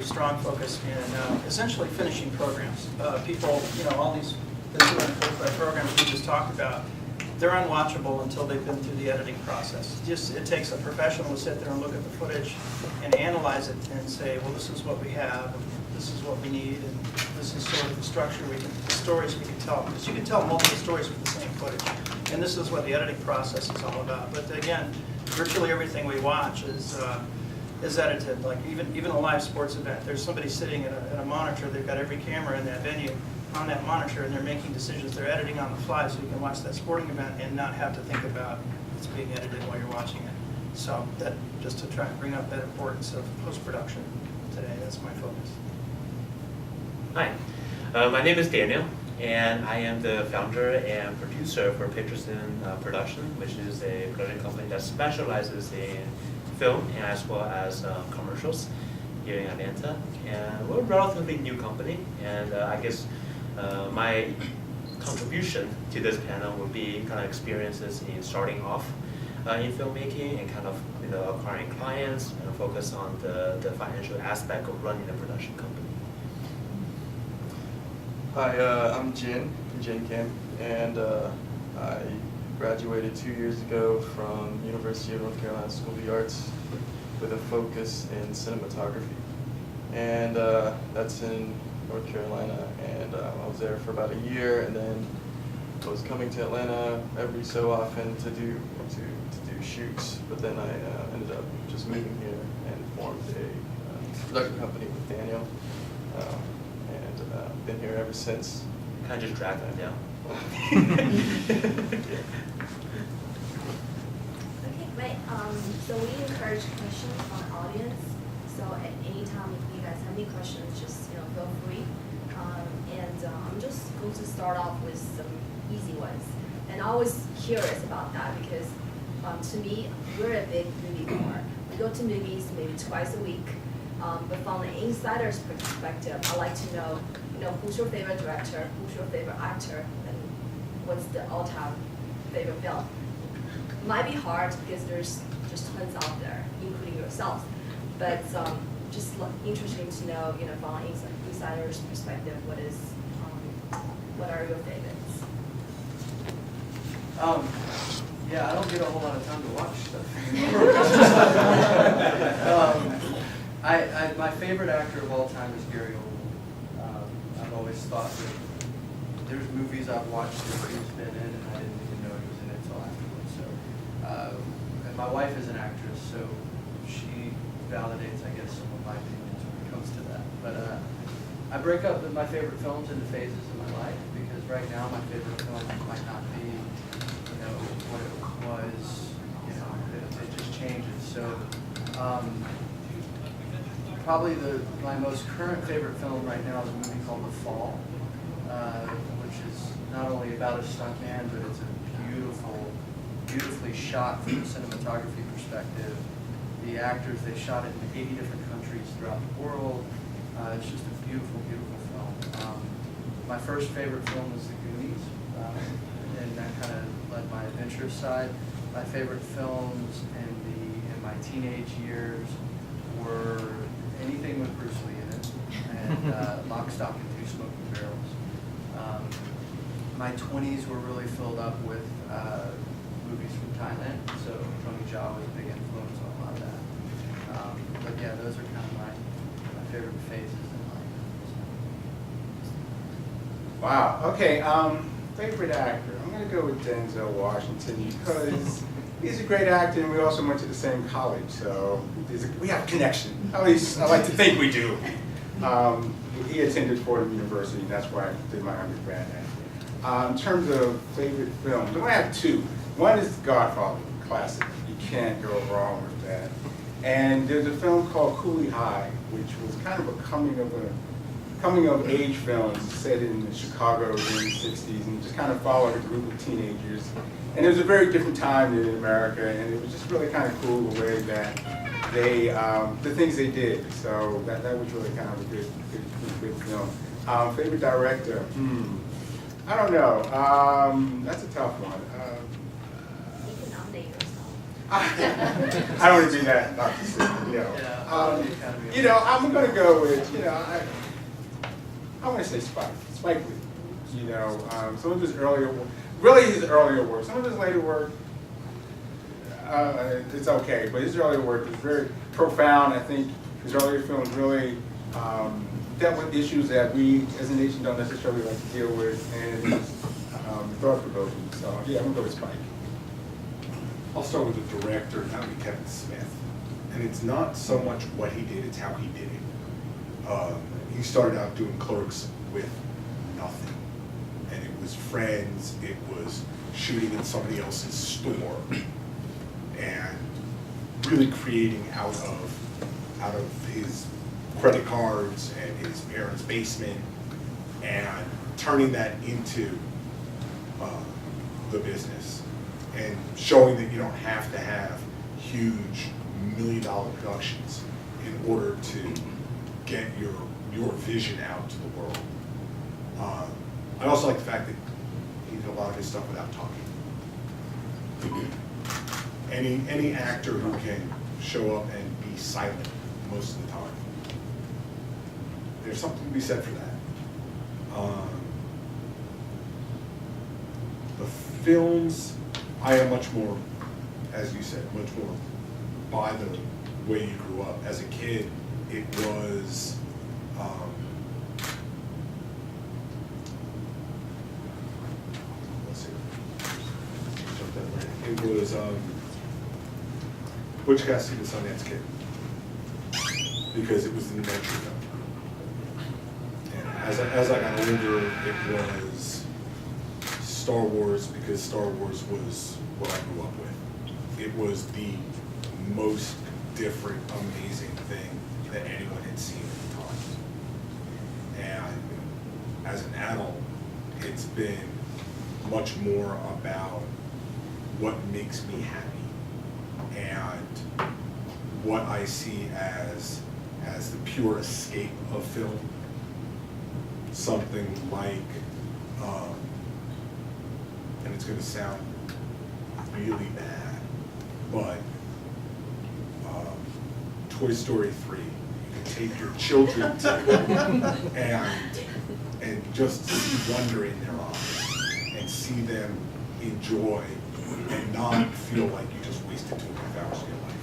strong focus in essentially finishing programs. People, all these full-fledged programs we just talked about, they're unwatchable until they've been through the editing process. It takes a professional to sit there and look at the footage and analyze it and say, well, this is what we have, and this is what we need, and this is sort of the structure the stories we can tell. Because you can tell multiple stories with the same footage. And this is what the editing process is all about. But again, virtually everything we watch is edited. Like even a live sports event, there's somebody sitting at a monitor. They've got every camera in that venue on that monitor, and they're making decisions. They're editing on the fly, so you can watch that sporting event and not have to think about it's being edited while you're watching it. So that just to try and bring up that importance of post-production today. That's my focus. Hi, my name is Daniel, and I am the founder and producer for Peterson Production, which is a production company that specializes in film as well as commercials here in Atlanta. And we're a relatively new company, and I guess my contribution to this panel would be kind of experiences in starting off in filmmaking and kind of acquiring clients and focus on the financial aspect of running a production company. Hi, I'm Jin Kim, and I graduated 2 years ago from University of North Carolina School of the Arts with a focus in cinematography. And that's in North Carolina, and I was there for about a year, and then I was coming to Atlanta every so often to do shoots, but then I ended up just moving here and formed a production company with Daniel, and been here ever since. Kind of just dragged that down. Okay, great. So we encourage questions from the audience. So at any time, if you guys have any questions, just feel free. I'm just going to start off with some easy ones. And I was curious about that because to me, we're a big movie goer. We go to movies maybe twice a week. But from an insider's perspective, I like to know, who's your favorite director, who's your favorite actor, and what's the all-time favorite film. It might be hard because there's just tons out there, including yourselves. But just interesting to know, from an insider's perspective, what are your favorites? Yeah, I don't get a whole lot of time to watch stuff. My favorite actor of all time is Gary Oldman. I've always thought that there's movies I've watched that he's been in, and I didn't even know he was in it until afterwards. So, and my wife is an actress, so she validates, I guess, some of my opinions when it comes to that. But I break up my favorite films into phases in my life, because right now my favorite film might not be, what it was, it just changes. So, probably my most current favorite film right now is a movie called The Fall, which is not only about a stuntman, but it's a beautifully shot from a cinematography perspective. The actors, they shot it in 80 different countries throughout the world. It's just a beautiful, beautiful film. My first favorite film was The Goonies, and that kind of led my adventurous side. My favorite films in my teenage years were anything with Bruce Lee in it, and Lock, Stock, and Two Smoking Barrels. My 20s were really filled up with movies from Thailand, so Tony Jaa was a big influence on a lot of that. But yeah, those are kind of my favorite phases in life. Wow. Okay. Favorite actor? I'm going to go with Denzel Washington because he's a great actor, and we also went to the same college, so we have a connection. At least I like to think we do. He attended Fordham University, and that's where I did my undergrad at. In terms of favorite films, I have two. One is Godfather, classic. You can't go wrong with that. And there's a film called Cooley High, which was kind of a coming of age film set in Chicago in the 60s, and just kind of followed a group of teenagers. And it was a very different time in America, and it was just really kind of cool the way that they, the things they did. So that was really kind of a good film. Favorite director? I don't know. That's a tough one. You can nominate yourself. I don't want to be that narcissistic, You know, I'm gonna go with, you know, I want to say Spike Lee. You know, some of his earlier work, really his earlier work. Some of his later work, it's okay, but his earlier work is very profound. I think his earlier films really dealt with issues that we as a nation don't necessarily like to deal with, and it's thought-provoking. So yeah, I'm gonna go with Spike. I'll start with the director, that would be Kevin Smith. And it's not so much what he did, it's how he did it. He started out doing Clerks with nothing. And it was friends, it was shooting in somebody else's store, and really creating out of his credit cards and his parents' basement, and turning that into the business, and showing that you don't have to have huge million-dollar productions in order to get your vision out to the world. I also like the fact that he did a lot of his stuff without talking. Any actor who can show up and be silent most of the time, there's something to be said for that. The films, I am much more, as you said, much more by the way you grew up. As a kid, it was let's see. It was Butch Cassidy and the Sundance Kid, because it was an adventure film. And as I got older, it was Star Wars, because Star Wars was what I grew up with. It was the most different, amazing thing that anyone had seen at the time. And as an adult, it's been much more about what makes me happy and what I see as the pure escape of film. Something like, and it's going to sound really bad, but Toy Story 3, you can take your children to and just see wonder in their eyes and see them enjoy and not feel like you just wasted 2.5 hours of your life.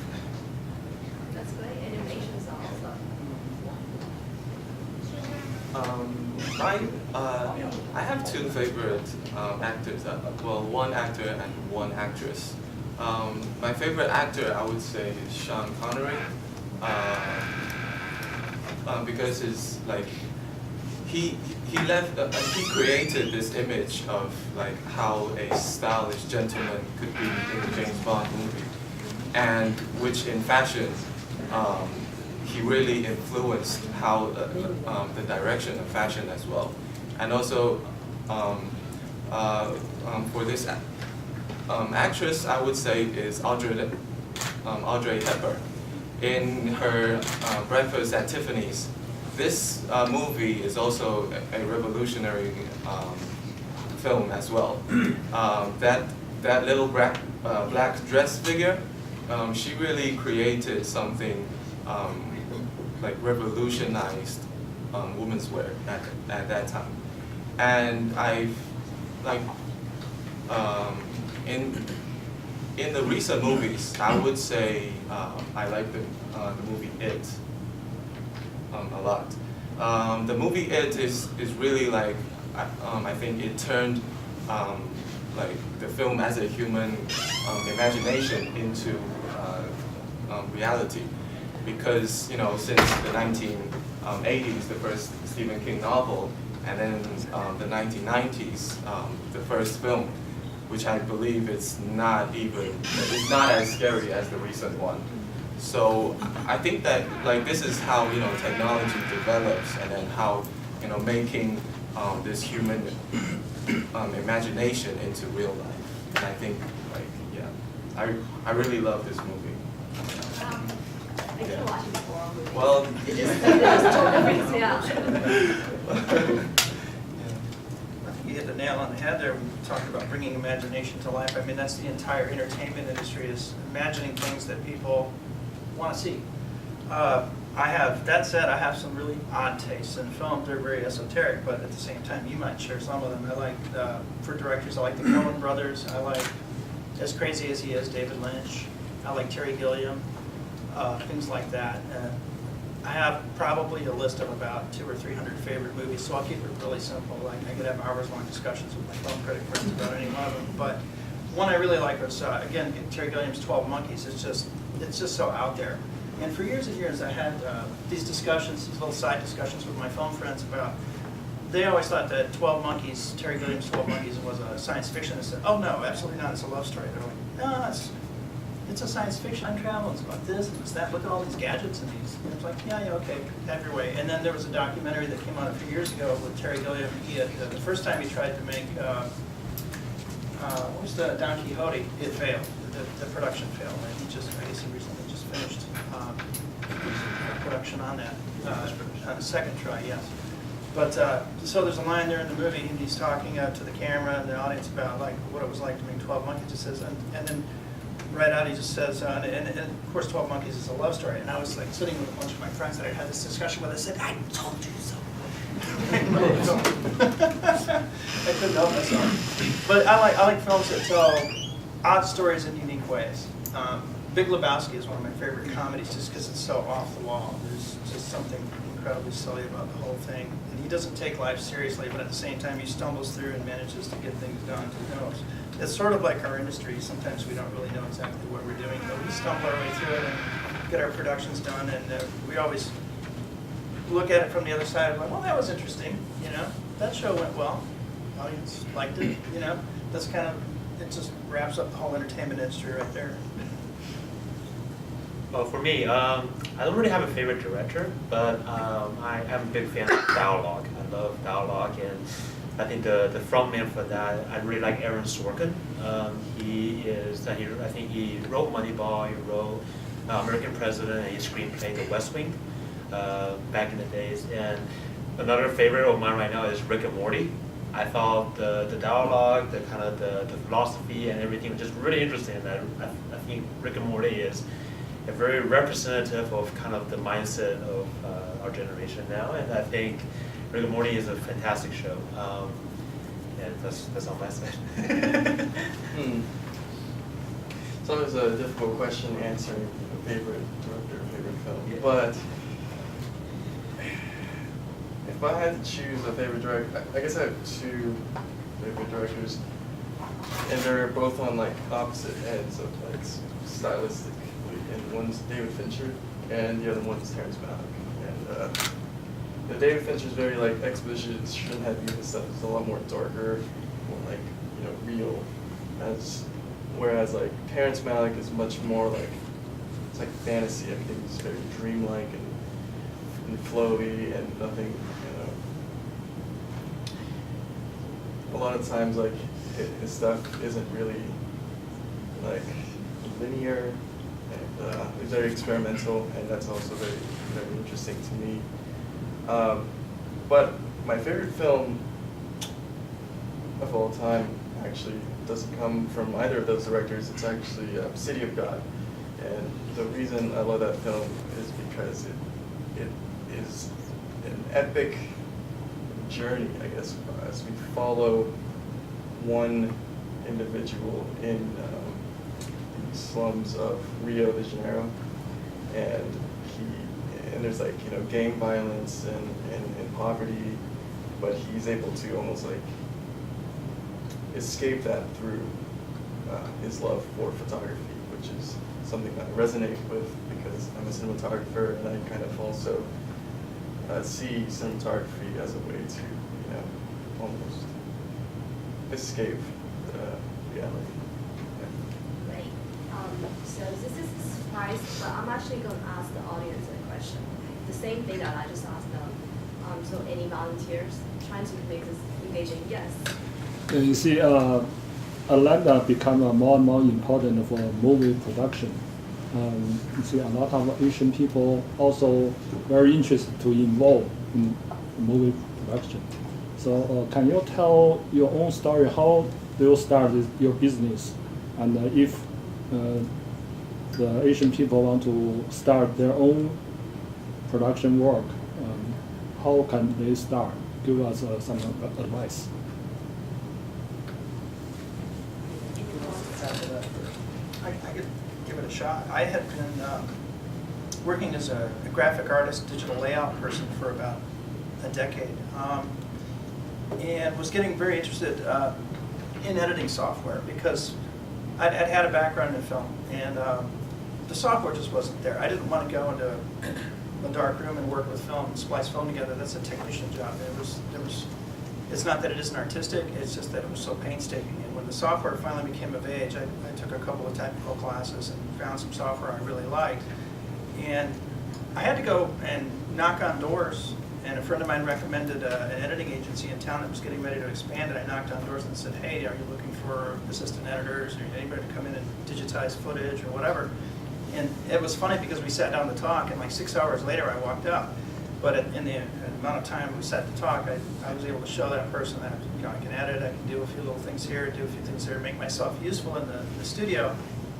That's great. Animation is awesome. I have two favorite actors. Well, one actor and one actress. My favorite actor, I would say, is Sean Connery, because it's like he created this image of like how a stylish gentleman could be in a James Bond movie, and which in fashion. He really influenced how the direction of fashion as well, and also for this actress, I would say is Audrey Hepburn. In her Breakfast at Tiffany's, this movie is also a revolutionary film as well. That little black dress figure, she really created something. Like revolutionized women's wear at that time, and I've like in the recent movies, I would say I like the movie It a lot. The movie It is really like I think it turned like the film as a human imagination into reality. Because, you know, since the 1980s, the first Stephen King novel, and then the 1990s, the first film, which I believe it's not as scary as the recent one. So I think that like this is how, you know, technology develops, and then how, you know, making this human imagination into real life. And I think like, yeah, I really love this movie. I didn't watch it before. Well, it just totally freaks me out. I think you hit the nail on the head there when you talked about bringing imagination to life. I mean, that's the entire entertainment industry, is imagining things that people want to see. I have, that said, I have some really odd tastes in film. They're very esoteric, but at the same time, you might share some of them. I like, for directors, I like the Coen brothers. I like, as crazy as he is, David Lynch. I like Terry Gilliam, things like that. I have probably a list of about 200 or 300 favorite movies, so I'll keep it really simple. Like, I could have hours-long discussions with my film critic friends about any one of them. But one I really like was, again, Terry Gilliam's 12 Monkeys. It's just so out there. And for years and years, I had these discussions, these little side discussions with my film friends about, they always thought that 12 Monkeys, Terry Gilliam's 12 Monkeys was a science fiction. I said, oh no, absolutely not, it's a love story. They're like, no, it's a science fiction. Time travel, it's about this and it's that. Look at all these gadgets and these. And it's like, yeah, okay, have your way. And then there was a documentary that came out a few years ago with Terry Gilliam. He had, the first time he tried to make, what was the Don Quixote? It failed. The production failed. And he just, I guess he recently just finished production on that. On the second try, yes. But so there's a line there in the movie, and he's talking to the camera and the audience about like what it was like to make 12 Monkeys. It says, and then right out he just says, and of course 12 Monkeys is a love story. And I was like sitting with a bunch of my friends that I had this discussion with. I said, I told you so. I couldn't help myself. But I like films that tell odd stories in unique ways. Big Lebowski is one of my favorite comedies just because it's so off the wall. There's just something incredibly silly about the whole thing. And he doesn't take life seriously, but at the same time he stumbles through and manages to get things done. Who knows? It's sort of like our industry. Sometimes we don't really know exactly what we're doing, but we stumble our way through it and get our productions done. And we always look at it from the other side and like, well, that was interesting. You know, that show went well. Audience liked it. You know, that's kind of, it just wraps up the whole entertainment industry right there. Well, for me, I don't really have a favorite director, but I am a big fan of dialogue. I love dialogue, and I think the frontman for that, I really like Aaron Sorkin. I think he wrote Moneyball, he wrote American President, and he screenplayed The West Wing back in the days. And another favorite of mine right now is Rick and Morty. I thought the dialogue, the kind of the philosophy and everything was just really interesting. I think Rick and Morty is a very representative of kind of the mindset of our generation now, and I think Rick and Morty is a fantastic show. And that's on my side. It's always a difficult question answering a favorite director, favorite film. Yeah. But if I had to choose a favorite director, I guess I have two favorite directors, and they're both on like opposite ends of like stylistically. And one's David Fincher, and the other one's Terrence Malick. And David Fincher's very like exposition heavy and stuff. It's a lot more darker, more like real. Whereas like Terrence Malick is much more like it's like fantasy. Everything's very dreamlike and flowy and nothing. A lot of times like his stuff isn't really like linear. It's very experimental, and that's also very, very interesting to me. But my favorite film of all time actually doesn't come from either of those directors. It's actually City of God. And the reason I love that film is because it is an epic journey, I guess, as we follow one individual in slums of Rio de Janeiro, and there's like gang violence and poverty, but he's able to almost like escape that through his love for photography, which is something that I resonate with because I'm a cinematographer, and I kind of also see cinematography as a way to almost escape reality. So this is a surprise, but I'm actually going to ask the audience a question. The same thing that I just asked them. So any volunteers trying to make this engaging? Yes. You see, a land that become more and more important for movie production. You see, a lot of Asian people also very interested to involve in movie production. So can you tell your own story? How do you start your business? And if the Asian people want to start their own production work, how can they start? Give us some advice. I could give it a shot. I had been working as a graphic artist, digital layout person for about a decade, and was getting very interested in editing software because I'd had a background in film, and the software just wasn't there. I didn't want to go into a dark room and work with film and splice film together. That's a technician job. It's not that it isn't artistic, it's just that it was so painstaking. And when the software finally became of age, I took a couple of technical classes and found some software I really liked. And I had to go and knock on doors, and a friend of mine recommended an editing agency in town that was getting ready to expand, and I knocked on doors and said, hey, are you looking for assistant editors or anybody to come in and digitize footage or whatever? And it was funny because we sat down to talk, and like 6 hours later I walked up. But in the amount of time we sat to talk, I was able to show that person that I can edit, I can do a few little things here, do a few things there, make myself useful in the studio,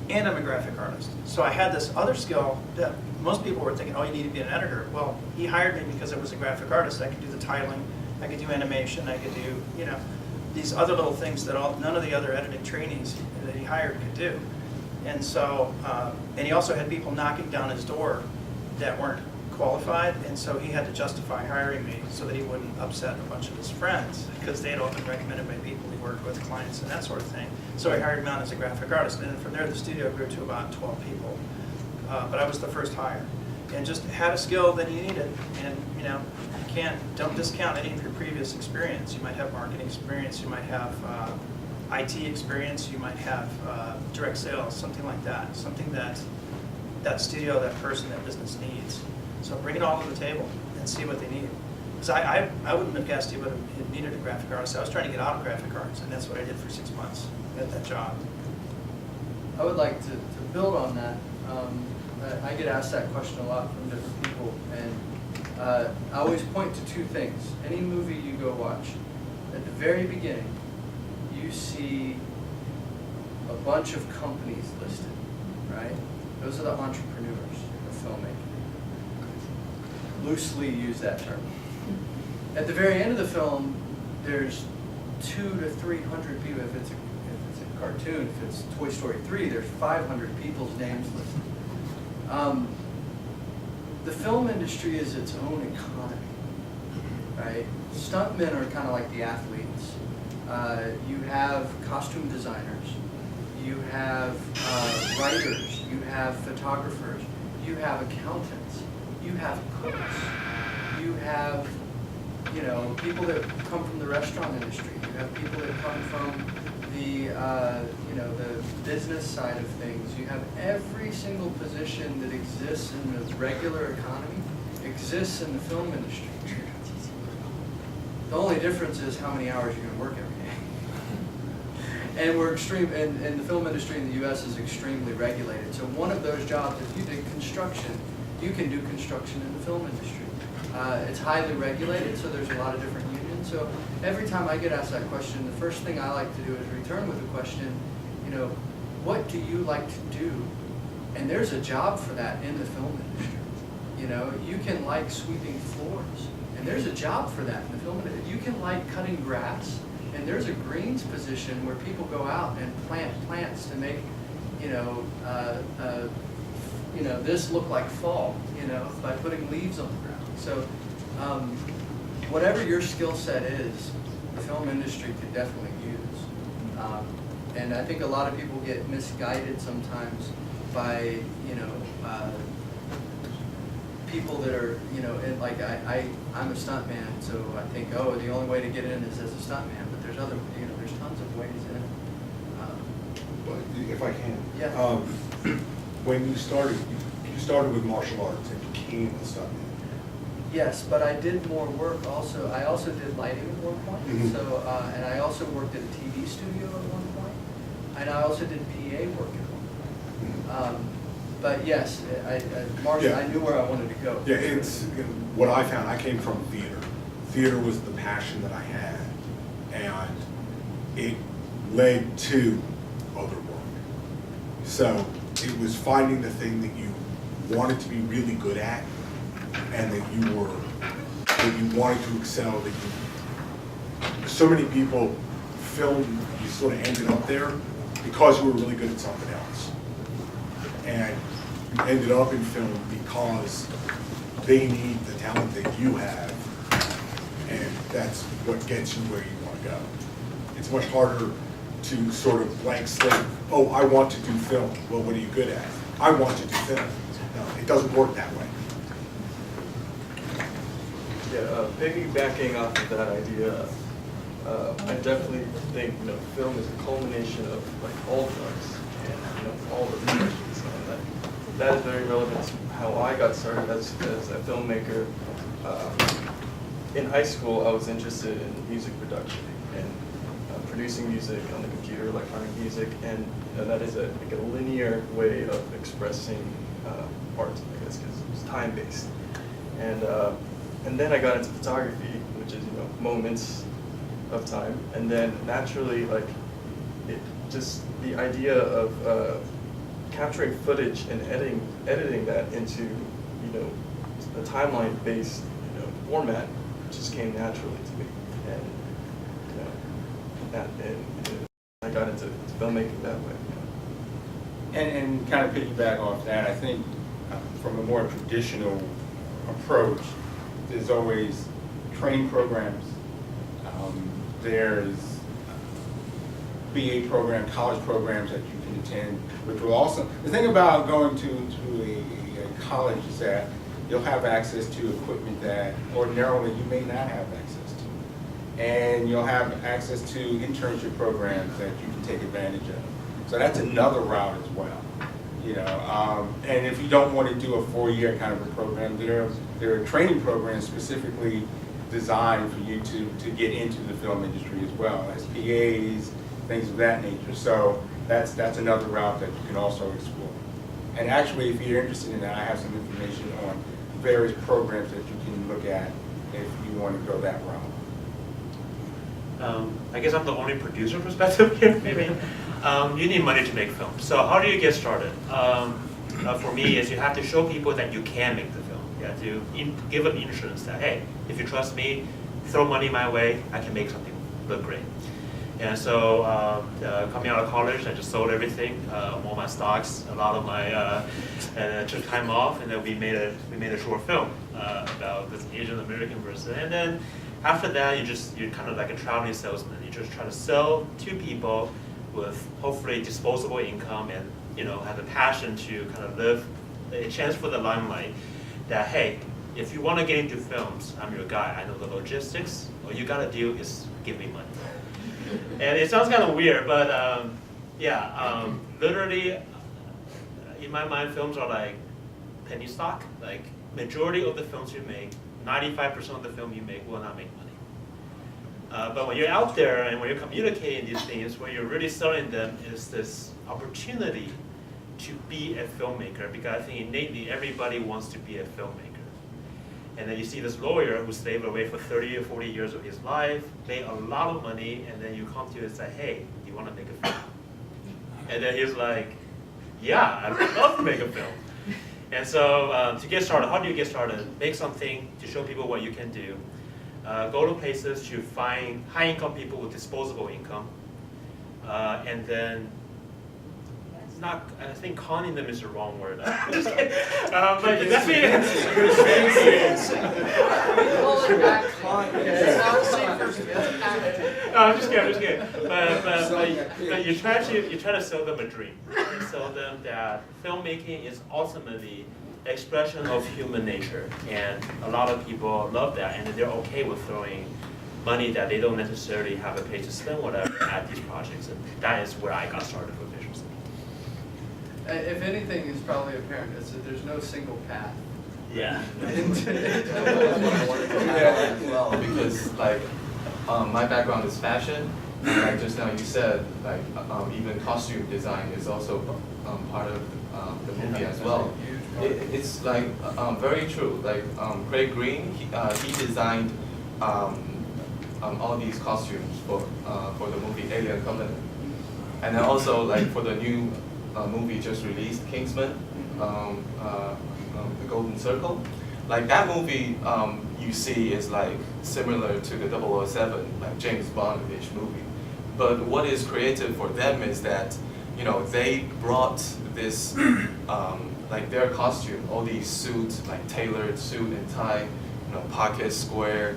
and I'm a graphic artist. So I had this other skill that most people were thinking, oh, you need to be an editor. Well, he hired me because I was a graphic artist. I could do the titling, I could do animation, I could do these other little things that none of the other editing trainees that he hired could do. And so, and he also had people knocking down his door that weren't qualified, and so he had to justify hiring me so that he wouldn't upset a bunch of his friends because they had all been recommended by people he worked with, clients and that sort of thing. So I hired him on as a graphic artist, and then from there the studio grew to about 12 people. But I was the first hire, and just had a skill that you needed. And don't discount any of your previous experience. You might have marketing experience, you might have IT experience, you might have direct sales, something like that. Something that studio, that person, that business needs. So bring it all to the table and see what they need. Because I wouldn't have guessed he would have needed a graphic artist. I was trying to get out of graphic arts, and that's what I did for 6 months at that job. I would like to build on that. I get asked that question a lot from different people, and I always point to two things. Any movie you go watch, at the very beginning, you see a bunch of companies listed, right? Those are the entrepreneurs of filmmaking. Loosely use that term. At the very end of the film, there's 200 to 300 people. If it's a cartoon, if it's Toy Story 3, there's 500 people's names listed. The film industry is its own economy, right? Stuntmen are kind of like the athletes. You have costume designers, you have writers, you have photographers, you have accountants, you have cooks, you have people that come from the restaurant industry, you have people that come from the the business side of things. You have every single position that exists in the regular economy exists in the film industry. The only difference is how many hours you're going to work every day. And we're and the film industry in the U.S. is extremely regulated. So one of those jobs, if you did construction, you can do construction in the film industry. It's highly regulated, so there's a lot of different unions. So every time I get asked that question, the first thing I like to do is return with a question, what do you like to do? And there's a job for that in the film industry. You can like sweeping floors, and there's a job for that in the film industry. You can like cutting grass, and there's a greens position where people go out and plant plants to make, this look like fall, by putting leaves on the ground. So whatever your skill set is, the film industry could definitely use. And I think a lot of people get misguided sometimes by, people that are, I'm a stuntman, so I think, oh, the only way to get in is as a stuntman, but there's there's tons of ways in. If I can. Yeah. When you started with martial arts and became a stuntman. Yes, but I did more work also. I also did lighting at one point. Mhm. So, and I also worked at a TV studio at one point. And I also did PA work at one point. But yes, martial, Yeah. I knew where I wanted to go. Yeah, it's what I found. I came from theater. Theater was the passion that I had, and it led to other work. So it was finding the thing that you wanted to be really good at and that you wanted to excel, that you, so many people film, you sort of ended up there because you were really good at something else. And you ended up in film because they need the talent that you have, and that's what gets you where you want to go. It's much harder to sort of blank slate, oh, I want to do film. Well, what are you good at? I want to do film. No, it doesn't work that way. Yeah, piggybacking off of that idea, I definitely think film is a culmination of like all drugs and all the professions, and that is very relevant to how I got started as a filmmaker. In high school, I was interested in music production and producing music on the computer, electronic music, and that is like a linear way of expressing art, I guess, because it's time-based. And then I got into photography, which is moments of time, and then naturally, like, it just the idea of capturing footage and editing that into a timeline-based format just came naturally to me, and I got into filmmaking that way. And kind of piggyback off that, I think from a more traditional approach, there's always training programs. There's BA program, college programs that you can attend, which will also, the thing about going to a college is that you'll have access to equipment that ordinarily you may not have access to. And you'll have access to internship programs that you can take advantage of. So that's another route as well. And if you don't want to do a 4-year kind of a program, there are training programs specifically designed for you to get into the film industry as well, as PAs, things of that nature. So that's another route that you can also explore. And actually, if you're interested in that, I have some information on various programs that you can look at if you want to go that route. I guess I'm the only producer perspective here, maybe. You need money to make film. So how do you get started? For me, is you have to show people that you can make the film. You have to give them insurance that, hey, if you trust me, throw money my way, I can make something look great. And so coming out of college, I just sold everything, all my stocks, a lot of my, and took time off, and then we made a short film about this Asian American person. And then after that, you're kind of like a traveling salesman. You just try to sell to people with hopefully disposable income, and have a passion to kind of live a chance for the limelight. That hey, if you want to get into films, I'm your guy. I know the logistics. All you gotta do is give me money. And it sounds kind of weird, but literally, in my mind, films are like penny stock. Like majority of the films you make, 95% of the film you make will not make money. But when you're out there and when you're communicating these things, what you're really selling them is this opportunity to be a filmmaker, because I think innately everybody wants to be a filmmaker. And then you see this lawyer who slaved away for 30 or 40 years of his life, made a lot of money, and then you come to him and say, hey, do you want to make a film? And then he's like, yeah, I'd love to make a film. And so to get started, how do you get started? Make something to show people what you can do. Go to places to find high-income people with disposable income. And then I think conning them is the wrong word. I'm just kidding. But you definitely. No, I'm just kidding. But you try to sell them a dream. You sell them that filmmaking is ultimately an expression of human nature, and a lot of people love that, and they're okay with throwing money that they don't necessarily have a place to spend whatever at these projects, and that is where I got started with visual studies. If anything is probably apparent, is that there's no single path. Yeah. Well, because like my background is fashion, and like just now you said, like even costume design is also part of the movie as well. It's like very true. Like Craig Green, he designed all these costumes for the movie Alien Covenant, and then also like for the new movie just released, Kingsman, The Golden Circle. like that movie you see is like similar to the 007, like James Bond-ish movie. But what is creative for them is that, you know, they brought this, like their costume, all these suits, like tailored suit and tie, you know, pocket square,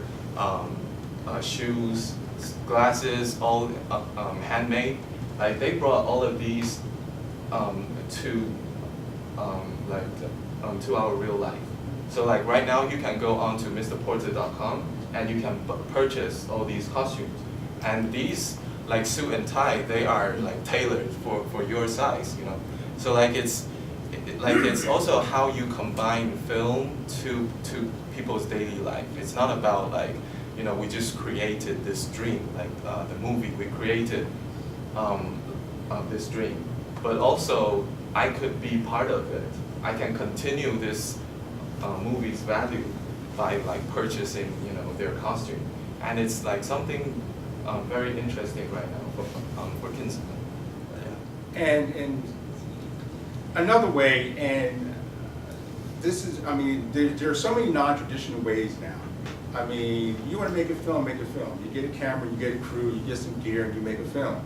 shoes, glasses, all handmade. Like they brought all of these to our real life. So like right now you can go onto mrporter.com and you can purchase all these costumes. And these like suit and tie, they are like tailored for your size, you know. So like it's also how you combine film to people's daily life. It's not about like, you know, we just created this dream, like the movie, we created this dream. But also, I could be part of it. I can continue this movie's value by like purchasing, you know, their costume. And it's like something very interesting right now for Kinsman. And another way, and this is, I mean, there are so many non-traditional ways now. I mean, you want to make a film, make a film. You get a camera, you get a crew, you get some gear, and you make a film.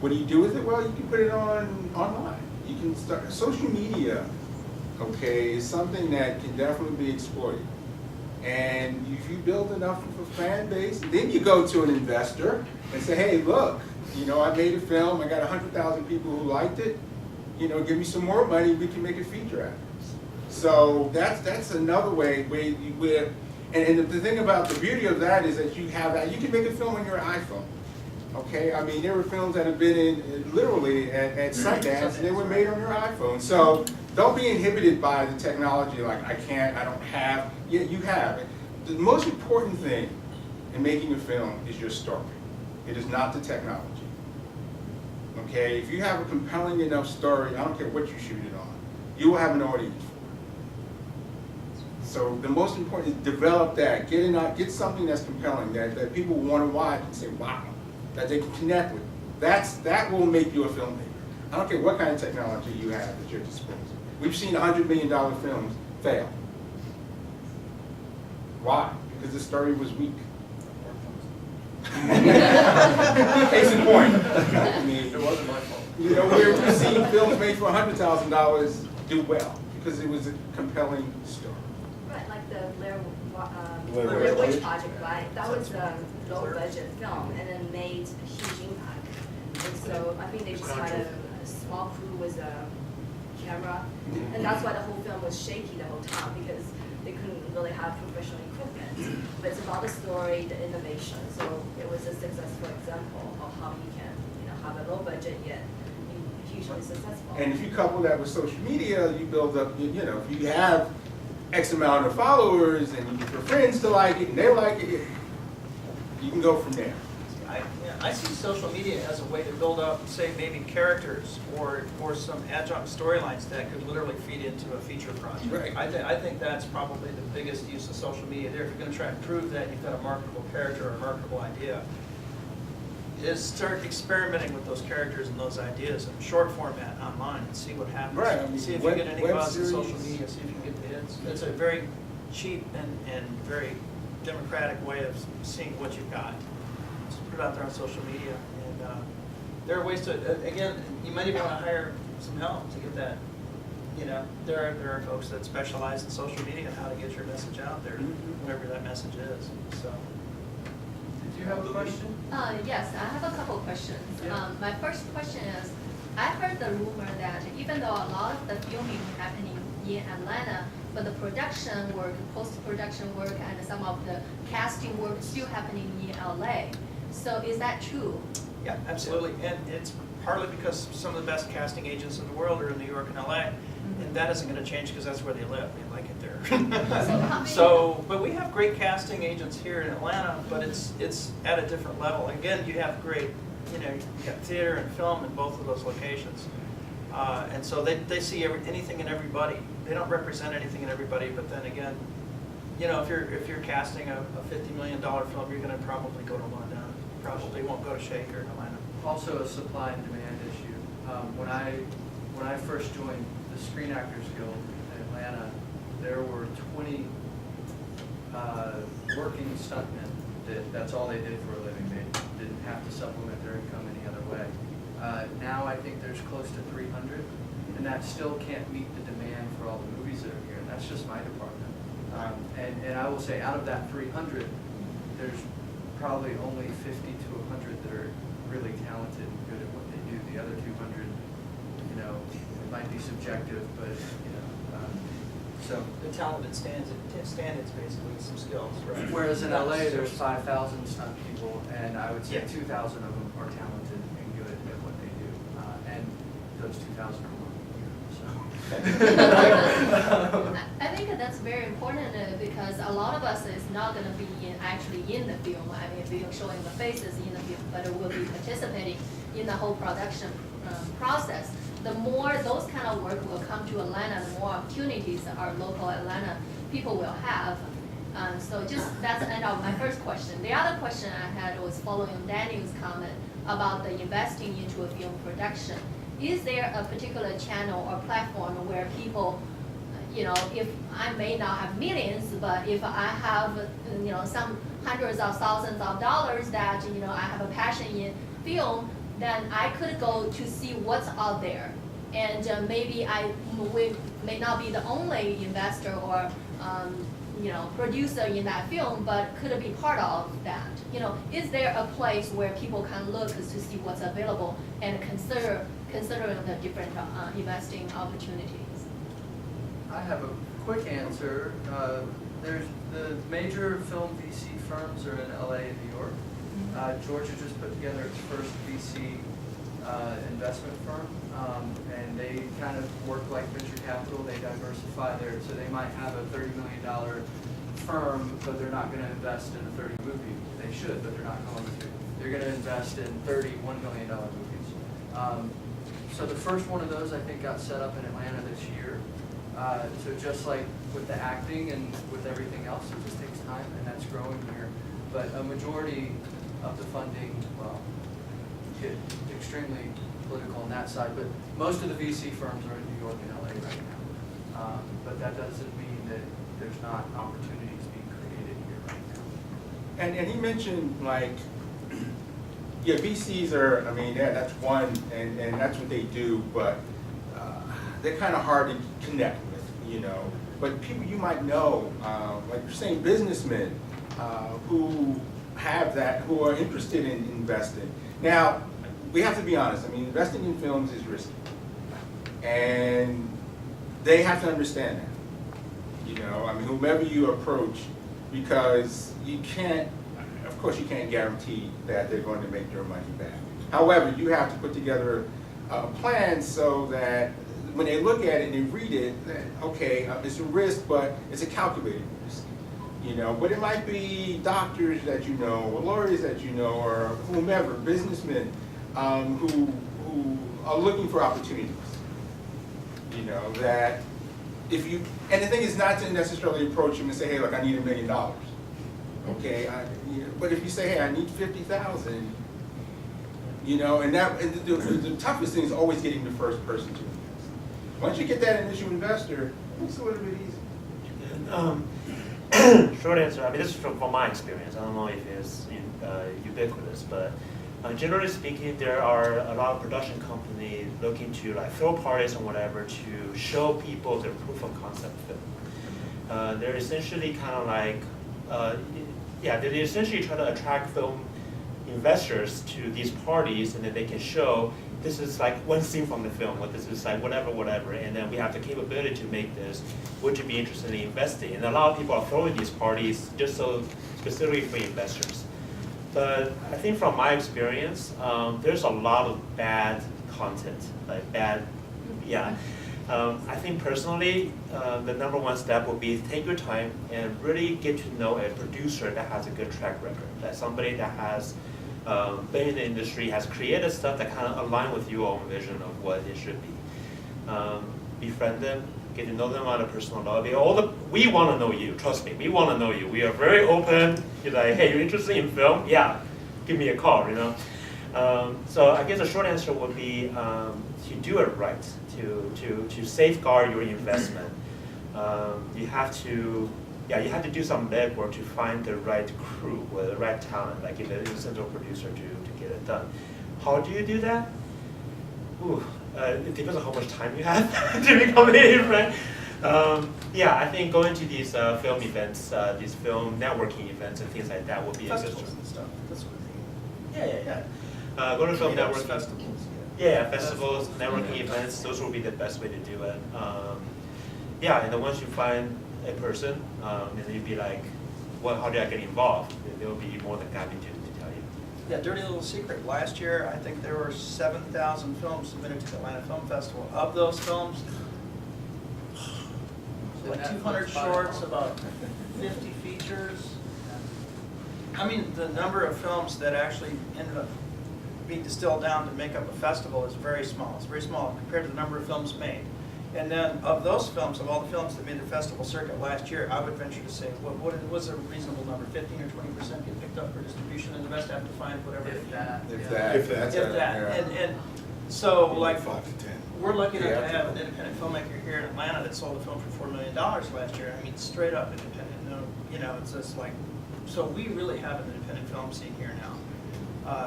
What do you do with it? Well, you can put it online. You can start, social media, okay, is something that can definitely be exploited. And if you build enough of a fan base, then you go to an investor and say, hey, look, you know, I made a film, I got 100,000 people who liked it, you know, give me some more money, we can make a feature out of this. So that's another way where and the thing about the beauty of that is that you can make a film on your iPhone. Okay, I mean, there were films that have been in literally at Sundance, and they were made on your iPhone. So don't be inhibited by the technology. Like I don't have. Yeah, you have. The most important thing in making a film is your story. It is not the technology. Okay, if you have a compelling enough story, I don't care what you shoot it on, you will have an audience for it. So the most important is develop that. Get something that's compelling that people want to watch and say, wow. That they can connect with. That will make you a filmmaker. I don't care what kind of technology you have at your disposal. We've seen $100 million films fail. Why? Because the story was weak. Case in point. I mean, It wasn't my fault. you know, we've seen films made for $100,000 do well because it was a compelling story. Right, like the Blair Blair Witch. Witch Project, right? That was a low-budget film and then made a huge impact. And so I think they just had a small crew with a camera, and that's why the whole film was shaky the whole time because they couldn't really have professional equipment. But it's about the story, the innovation. So it was a successful example of how you can, you know, have a low budget yet be hugely successful. And if you couple that with social media, you build up, you know, if you have X amount of followers and you get your friends to like it and they like it, you can go from there. I see social media as a way to build up, say, maybe characters or some adjunct storylines that could literally feed into a feature project. Right. I think that's probably the biggest use of social media there. If you're going to try and prove that you've got a marketable character or a marketable idea, is start experimenting with those characters and those ideas in short format online and see what happens. Right, I mean, see if web- you get any web buzz in social series. media, see if you can get the hits. It's a very cheap and very democratic way of seeing what you've got. Just put it out there on social media. And there are ways to, again, you might even want to hire some help to get that. You know, there are folks that specialize in social media and how to get your message out there, whatever that message is. So. Did you have a question? Yes, I have a couple of questions. Yeah. My first question is, I heard the rumor that even though a lot of the filming happening in Atlanta, but the production work, post-production work, and some of the casting work still happening in LA. So is that true? Yeah, absolutely. And it's partly because some of the best casting agents in the world are in New York and LA. And that isn't going to change because that's where they live. They like it there. So how many- So, but we have great casting agents here in Atlanta, but it's at a different level. Again, you have great, you know, you got theater and film in both of those locations. And so they see anything and everybody. They don't represent anything and everybody, but then again, you know, if you're casting a $50 million film, you're going to probably go to London. Probably won't go to Shaker in Atlanta. Also a supply and demand issue. When I first joined the Screen Actors Guild in Atlanta, there were 20 working stuntmen, that's all they did for a living. They didn't have to supplement their income any other way. Now I think there's close to 300, and that still can't meet the demand for all the movies that are here. And that's just my department. And I will say, out of that 300, there's probably only 50 to 100 that are really talented and good at what they do. The other 200, it might be subjective, but so. The talented standards basically, some skills, right? Whereas in LA, there's 5,000 stunt people, and I would say Yeah. 2,000 of them are talented and good at what they do. And those 2,000 are working here, so. I think that's very important because a lot of us is not going to be actually in the film. I mean, we are showing the faces in the film, but we'll be participating in the whole production process. The more those kind of work will come to Atlanta, the more opportunities our local Atlanta people will have. So that's the end of my first question. The other question I had was following Daniel's comment about the investing into a film production. Is there a particular channel or platform where people, if I may not have millions, but if I have, some hundreds of thousands of dollars that, I have a passion in film, then I could go to see what's out there. And maybe we may not be the only investor or, producer in that film, but could be part of that. Is there a place where people can look to see what's available and considering the different investing opportunities? I have a quick answer. There's the major film VC firms are in LA and New York. Georgia just put together its first VC investment firm, and they kind of work like venture capital. They diversify so they might have a $30 million firm, but they're not going to invest in a 30 movie. They should, but they're not going to. They're going to invest in 30 $1 million movies. So the first one of those, I think, got set up in Atlanta this year. So just like with the acting and with everything else, it just takes time, and that's growing here. But a majority of the funding, well, get extremely political on that side, but most of the VC firms are in New York and LA right now. But that doesn't mean that there's not opportunities being created here right now. And he mentioned, VCs are, that's one, and that's what they do, but they're kind of hard to connect with, But people you might know, like you're saying, businessmen who have that, who are interested in investing. Now, we have to be honest, investing in films is risky. And they have to understand that. Whomever you approach, because of course you can't guarantee that they're going to make their money back. However, you have to put together a plan so that when they look at it and they read it, that, okay, it's a risk, but it's a calculated risk. But it might be doctors that or lawyers that or whomever, businessmen who are looking for opportunities. That and the thing is not to necessarily approach them and say, hey, look, I need $1 million. Okay, but if you say, hey, I need 50,000, and the toughest thing is always getting the first person to invest. Once you get that initial investor, it's a little bit easy. Short answer, this is from my experience. I don't know if it's ubiquitous, but generally speaking, there are a lot of production companies looking to throw parties and whatever to show people their proof of concept film. They're essentially they essentially try to attract film investors to these parties, and then they can show this is one scene from the film, or this is whatever, and then we have the capability to make this. Would you be interested in investing? And a lot of people are throwing these parties just so specifically for investors. But I think from my experience, there's a lot of bad content, I think personally, the number one step would be take your time and really get to know a producer that has a good track record, that somebody that has been in the industry, has created stuff that kind of align with your own vision of what it should be. Befriend them, get to know them on a personal level. We want to know you, trust me, we want to know you. We are very open. You're like, hey, you're interested in film? Yeah, give me a call, So I guess the short answer would be to do it right, to safeguard your investment. You have to yeah, you have to do some legwork to find the right crew or the right talent, like in the central producer to get it done. How do you do that? Ooh, it depends on how much time you have to become a friend. Yeah, I think going to these film events, these film networking events and things like that would be a good Festivals and stuff, that's what Yeah. Go to film Meetups, networking. festivals, Yeah, festivals, networking events, those will be the best way to do it. Yeah, and then once you find a person, and then you'd be like, well, how do I get involved? They'll be more than happy to tell you. Yeah, dirty little secret. Last year, I think there were 7,000 films submitted to the Atlanta Film Festival. Of those films, like 200 shorts, about 50 features. I mean, the number of films that actually ended up being distilled down to make up a festival is very small. It's very small compared to the number of films made. And then of those films, of all the films that made the festival circuit last year, I would venture to say, what was a reasonable number? 15 or 20% get picked up for distribution, and the rest have to find whatever. If that. If yeah. that. If that's If that. yeah. And so, like, 5 to 10. we're lucky enough to have an independent filmmaker here in Atlanta that sold a film for $4 million last year. I mean, straight up independent. No, you know, it's just like, so we really have an independent film scene here now,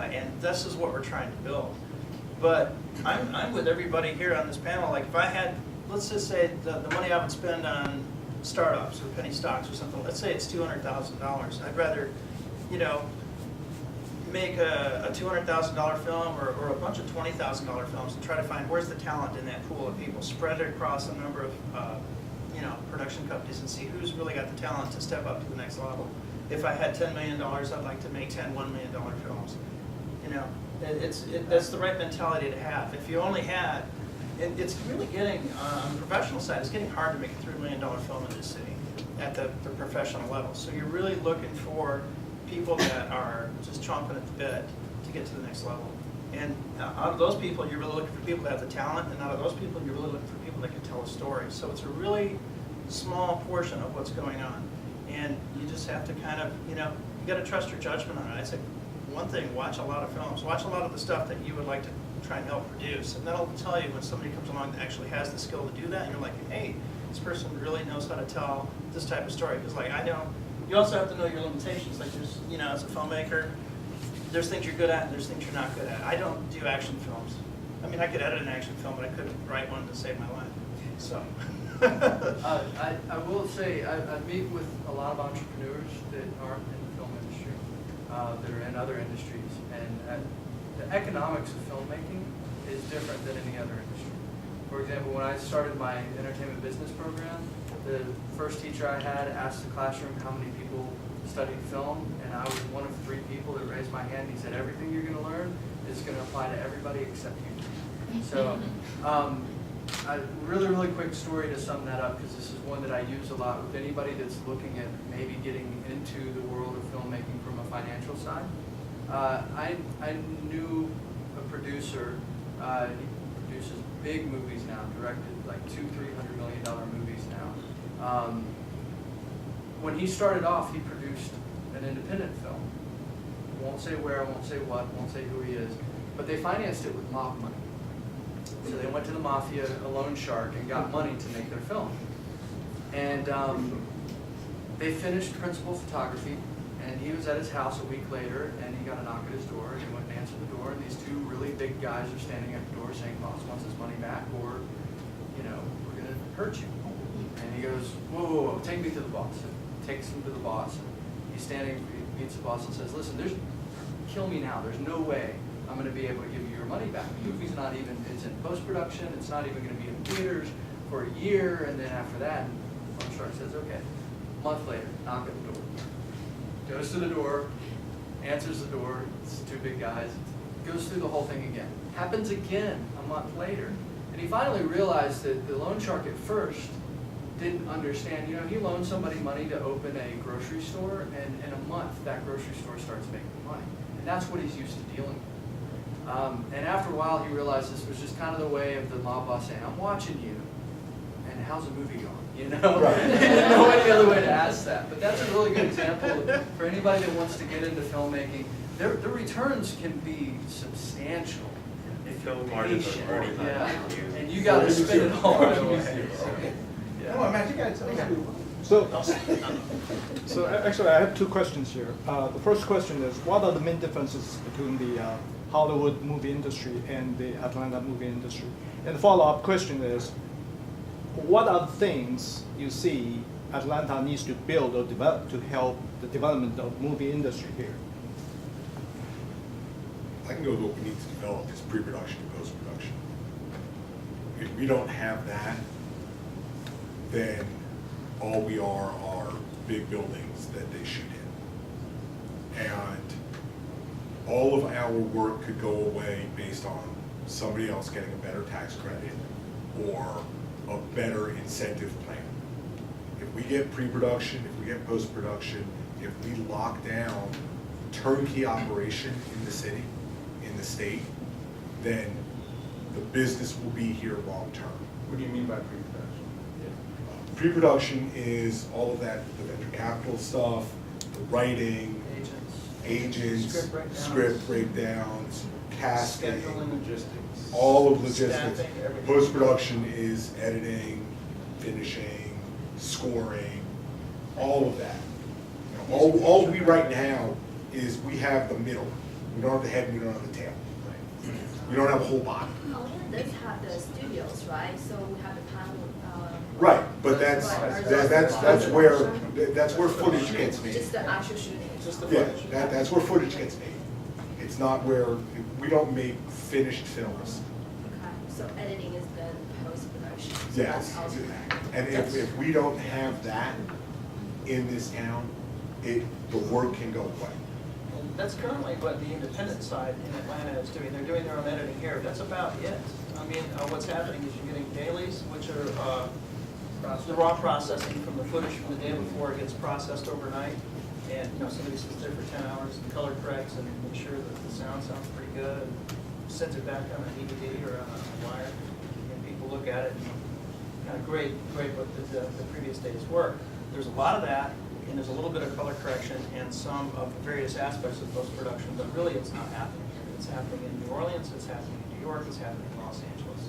and this is what we're trying to build. But I'm with everybody here on this panel. Like, if I had, let's just say the money I would spend on startups or penny stocks or something. Let's say it's $200,000. I'd rather, you know, make a $200,000 film or a bunch of $20,000 films and try to find where's the talent in that pool of people, spread it across a number of you know, production companies and see who's really got the talent to step up to the next level. If I had $10 million, I'd like to make 10 $1 million films. You know, that's the right mentality to have. If you only had, it's really getting, on the professional side, it's getting hard to make a $3 million film in this city at the professional level. So you're really looking for people that are just chomping at the bit to get to the next level. And out of those people, you're really looking for people that have the talent, and out of those people, you're really looking for people that can tell a story. So it's a really small portion of what's going on. And you just have to kind of, you know, you got to trust your judgment on it. I say, one thing, watch a lot of films. Watch a lot of the stuff that you would like to try and help produce. And that'll tell you when somebody comes along that actually has the skill to do that, and you're like, hey, this person really knows how to tell this type of story. Because, like, I know, you also have to know your limitations. Like, there's, you know, as a filmmaker, there's things you're good at and there's things you're not good at. I don't do action films. I mean, I could edit an action film, but I couldn't write one to save my life. So. I will say, I meet with a lot of entrepreneurs that aren't in the film industry, that are in other industries, and the economics of filmmaking is different than any other industry. For example, when I started my entertainment business program, the first teacher I had asked the classroom how many people studied film, and I was one of 3 people that raised my hand. He said, everything you're going to learn is going to apply to everybody except you. So, a really quick story to sum that up, because this is one that I use a lot with anybody that's looking at maybe getting into the world of filmmaking from a financial side. I knew a producer, he produces big movies now, directed like $200–300 million movies now. When he started off, he produced an independent film. Won't say where, won't say what, won't say who he is, but they financed it with mob money. So they went to the mafia, a loan shark, and got money to make their film. And they finished principal photography, and he was at his house a week later, and he got a knock at his door, and he went and answered the door, and these 2 really big guys are standing at the door saying, boss wants his money back, or, you know, we're going to hurt you. And he goes, whoa, take me to the boss. And takes him to the boss, and he's standing, he meets the boss and says, listen, kill me now, there's no way I'm going to be able to give you your money back. The movie's not even, it's in post-production, it's not even going to be in theaters for a year, and then after that, Loan Shark says, okay. A month later, knock at the door. Goes to the door, answers the door, it's 2 big guys, goes through the whole thing again. Happens again a month later. And he finally realized that the loan shark at first didn't understand, you know, he loaned somebody money to open a grocery store, and in a month, that grocery store starts making money. And that's what he's used to dealing with. And after a while, he realized this was just kind of the way of the mob boss saying, I'm watching you, and how's the movie going? You know? Right. There's no any other way to ask that. But that's a really good example for anybody that wants to get into filmmaking. The returns can be substantial if you're Film margins are patient. already high. Yeah. And you got to spend it all right away. Come on, man, you gotta tell us So actually, I have two questions here. The first question is, what are the main differences between the Hollywood movie industry and the Atlanta movie industry? And the follow-up question is, what are the things you see Atlanta needs to build or develop to help the development of movie industry here? I can go with what we need to develop is pre-production and post-production. If we don't have that, then all we are big buildings that they shoot in. And all of our work could go away based on somebody else getting a better tax credit or a better incentive plan. If we get pre-production, if we get post-production, if we lock down turnkey operation in the city, in the state, then the business will be here long-term. What do you mean by pre-production? Pre-production is all of that, the venture capital stuff, the writing, agents, script breakdowns, casting, Scheduling, logistics. all of logistics. Staffing, everything. Post-production is editing, finishing, scoring, all of that. You know, all we right now is we have the middle. We don't have the head, we don't have the tail. We don't have a whole body. Does have the studios, right? So we have the time. Right, but that's where footage gets made. Just the actual shooting. Just the Yeah, footage. that's where footage gets made. It's not where, we don't make finished films. Okay, so editing is then post-production. So Yes. that's also. And if we don't have that in this town, the work can go away. And that's currently what the independent side in Atlanta is doing. They're doing their own editing here. That's about it. I mean, what's happening is you're getting dailies, which are the raw processing from the footage from the day before it gets processed overnight. And, you know, somebody sits there for 10 hours and color corrects and makes sure that the sound sounds pretty good, and sends it back on a DVD or on a wire, and people look at it and kind of grade what the previous day's work. There's a lot of that, and there's a little bit of color correction and some of the various aspects of post-production, but really it's not happening here. It's happening in New Orleans, it's happening in New York, it's happening in Los Angeles.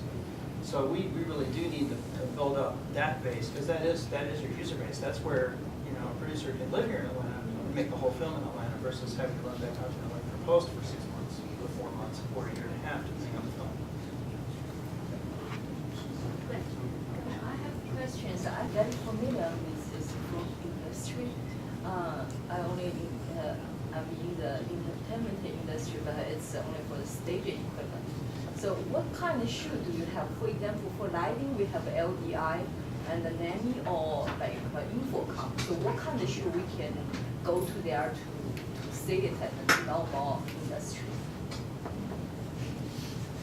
So we really do need to build up that base, because that is your user base. That's where, you know, a producer can live here in Atlanta and make the whole film in Atlanta versus having to run back out to LA for post for 6 months, or 4 months, or a year and a half to bring up the film. I have questions. I'm very familiar with this film industry. I'm in the entertainment industry, but it's only for the stage equipment. So what kind of shoot do you have? For example, for lighting, we have LDI and the NAMI or like Infocom. So what kind of shoot we can go to there to see it at the normal industry?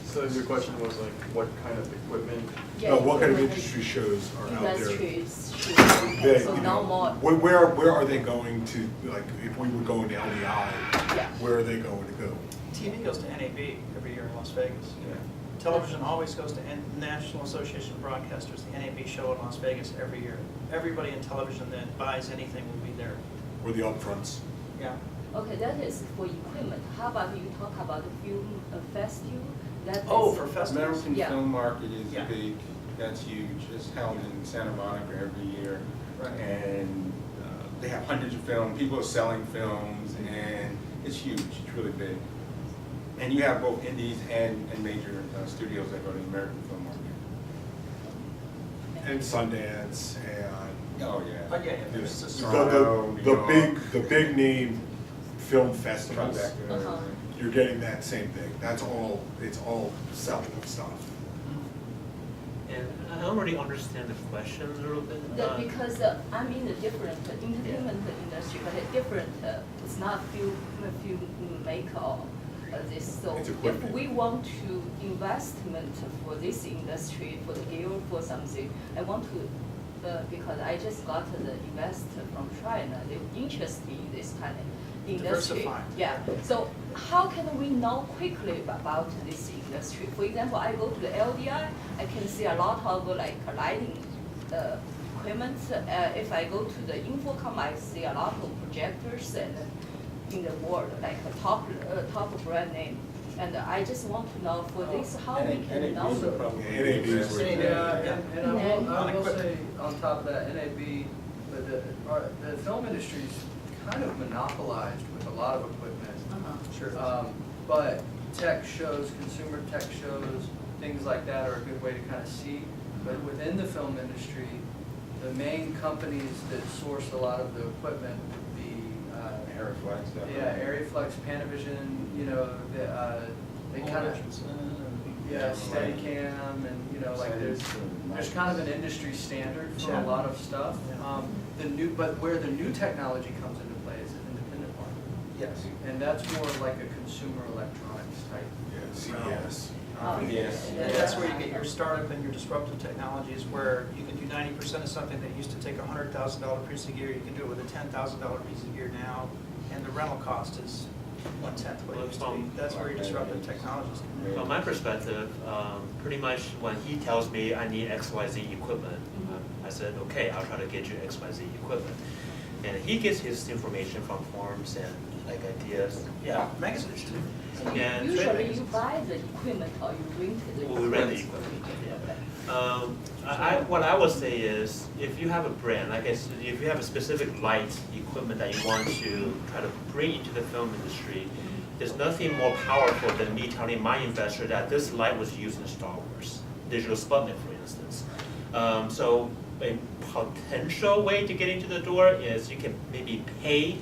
So your question was like, what kind of equipment? No, what kind of industry shows are out there? Industries shoot. That, So you know, normal. where are they going to, like, if we were going to LDI, Yeah. where are they going to go? TV goes to NAB every year in Las Vegas. Yeah. Television always goes to National Association of Broadcasters, the NAB show in Las Vegas every year. Everybody in television that buys anything will be there. Or the upfronts? Yeah. Okay, that is for equipment. How about you talk about the film festival? That Oh, is- for festivals? American Yeah. Film Market is Yeah. big, that's huge, it's held in Santa Monica every year. Right. And they have hundreds of films, people are selling films, and it's huge, it's really big. And you have both indies and major studios that go to the American Film Market. And Sundance and Oh, yeah. Oh, yeah, there's this- Toronto, New York. the big name film festivals. Tribeca. Uh-huh. You're getting that same thing. That's all, it's all selling stuff. And I don't really understand the question a little bit. Because I'm in a different entertainment industry, but a different, it's not film maker or this. So It's if equipment. we want to investment for this industry, for the guild, for something, I want to, because I just got the investor from China, they're interested in this kind of industry. Diversify. Yeah, so how can we know quickly about this industry? For example, I go to the LDI, I can see a lot of like lighting equipment. If I go to the Infocom, I see a lot of projectors and in the world, like a top brand name. And I just want to know for this, how we can know. NAB NAB is where- Yeah, and I will On say, equipment. on top of that, NAB but the film industry's kind of monopolized with a lot of equipment. Uh-huh. But tech shows, consumer tech shows, things like that are a good way to kind of see. But within the film industry, the main companies that source a lot of the equipment would be Aeroflex, definitely. yeah, Aeroflex, Panavision, you know, they kind of yeah, Steadicam, and you know, like there's kind of an industry standard for a lot of stuff. But where the new technology comes into play is an independent market. Yes. And that's more like a consumer electronics type. Yeah, CES. Yes. And that's where you get your startup and your disruptive technologies, where you can do 90% of something that used to take a $100,000 piece of gear, you can do it with a $10,000 piece of gear now, and the rental cost is 1/10 what it used to be. That's where your disruptive technologies come in. From my perspective, pretty much when he tells me I need XYZ equipment, I said, okay, I'll try to get you XYZ equipment. And he gets his information from forums and like ideas. Yeah, Magazines too. So And usually you buy the equipment or you rent the Well, we rent the equipment. What I would say is, if you have a brand, like I said, if you have a specific light equipment that you want to try to bring into the film industry, there's nothing more powerful than me telling my investor that this light was used in Star Wars, Digital Sputnik, for instance. So a potential way to get into the door is you can maybe pay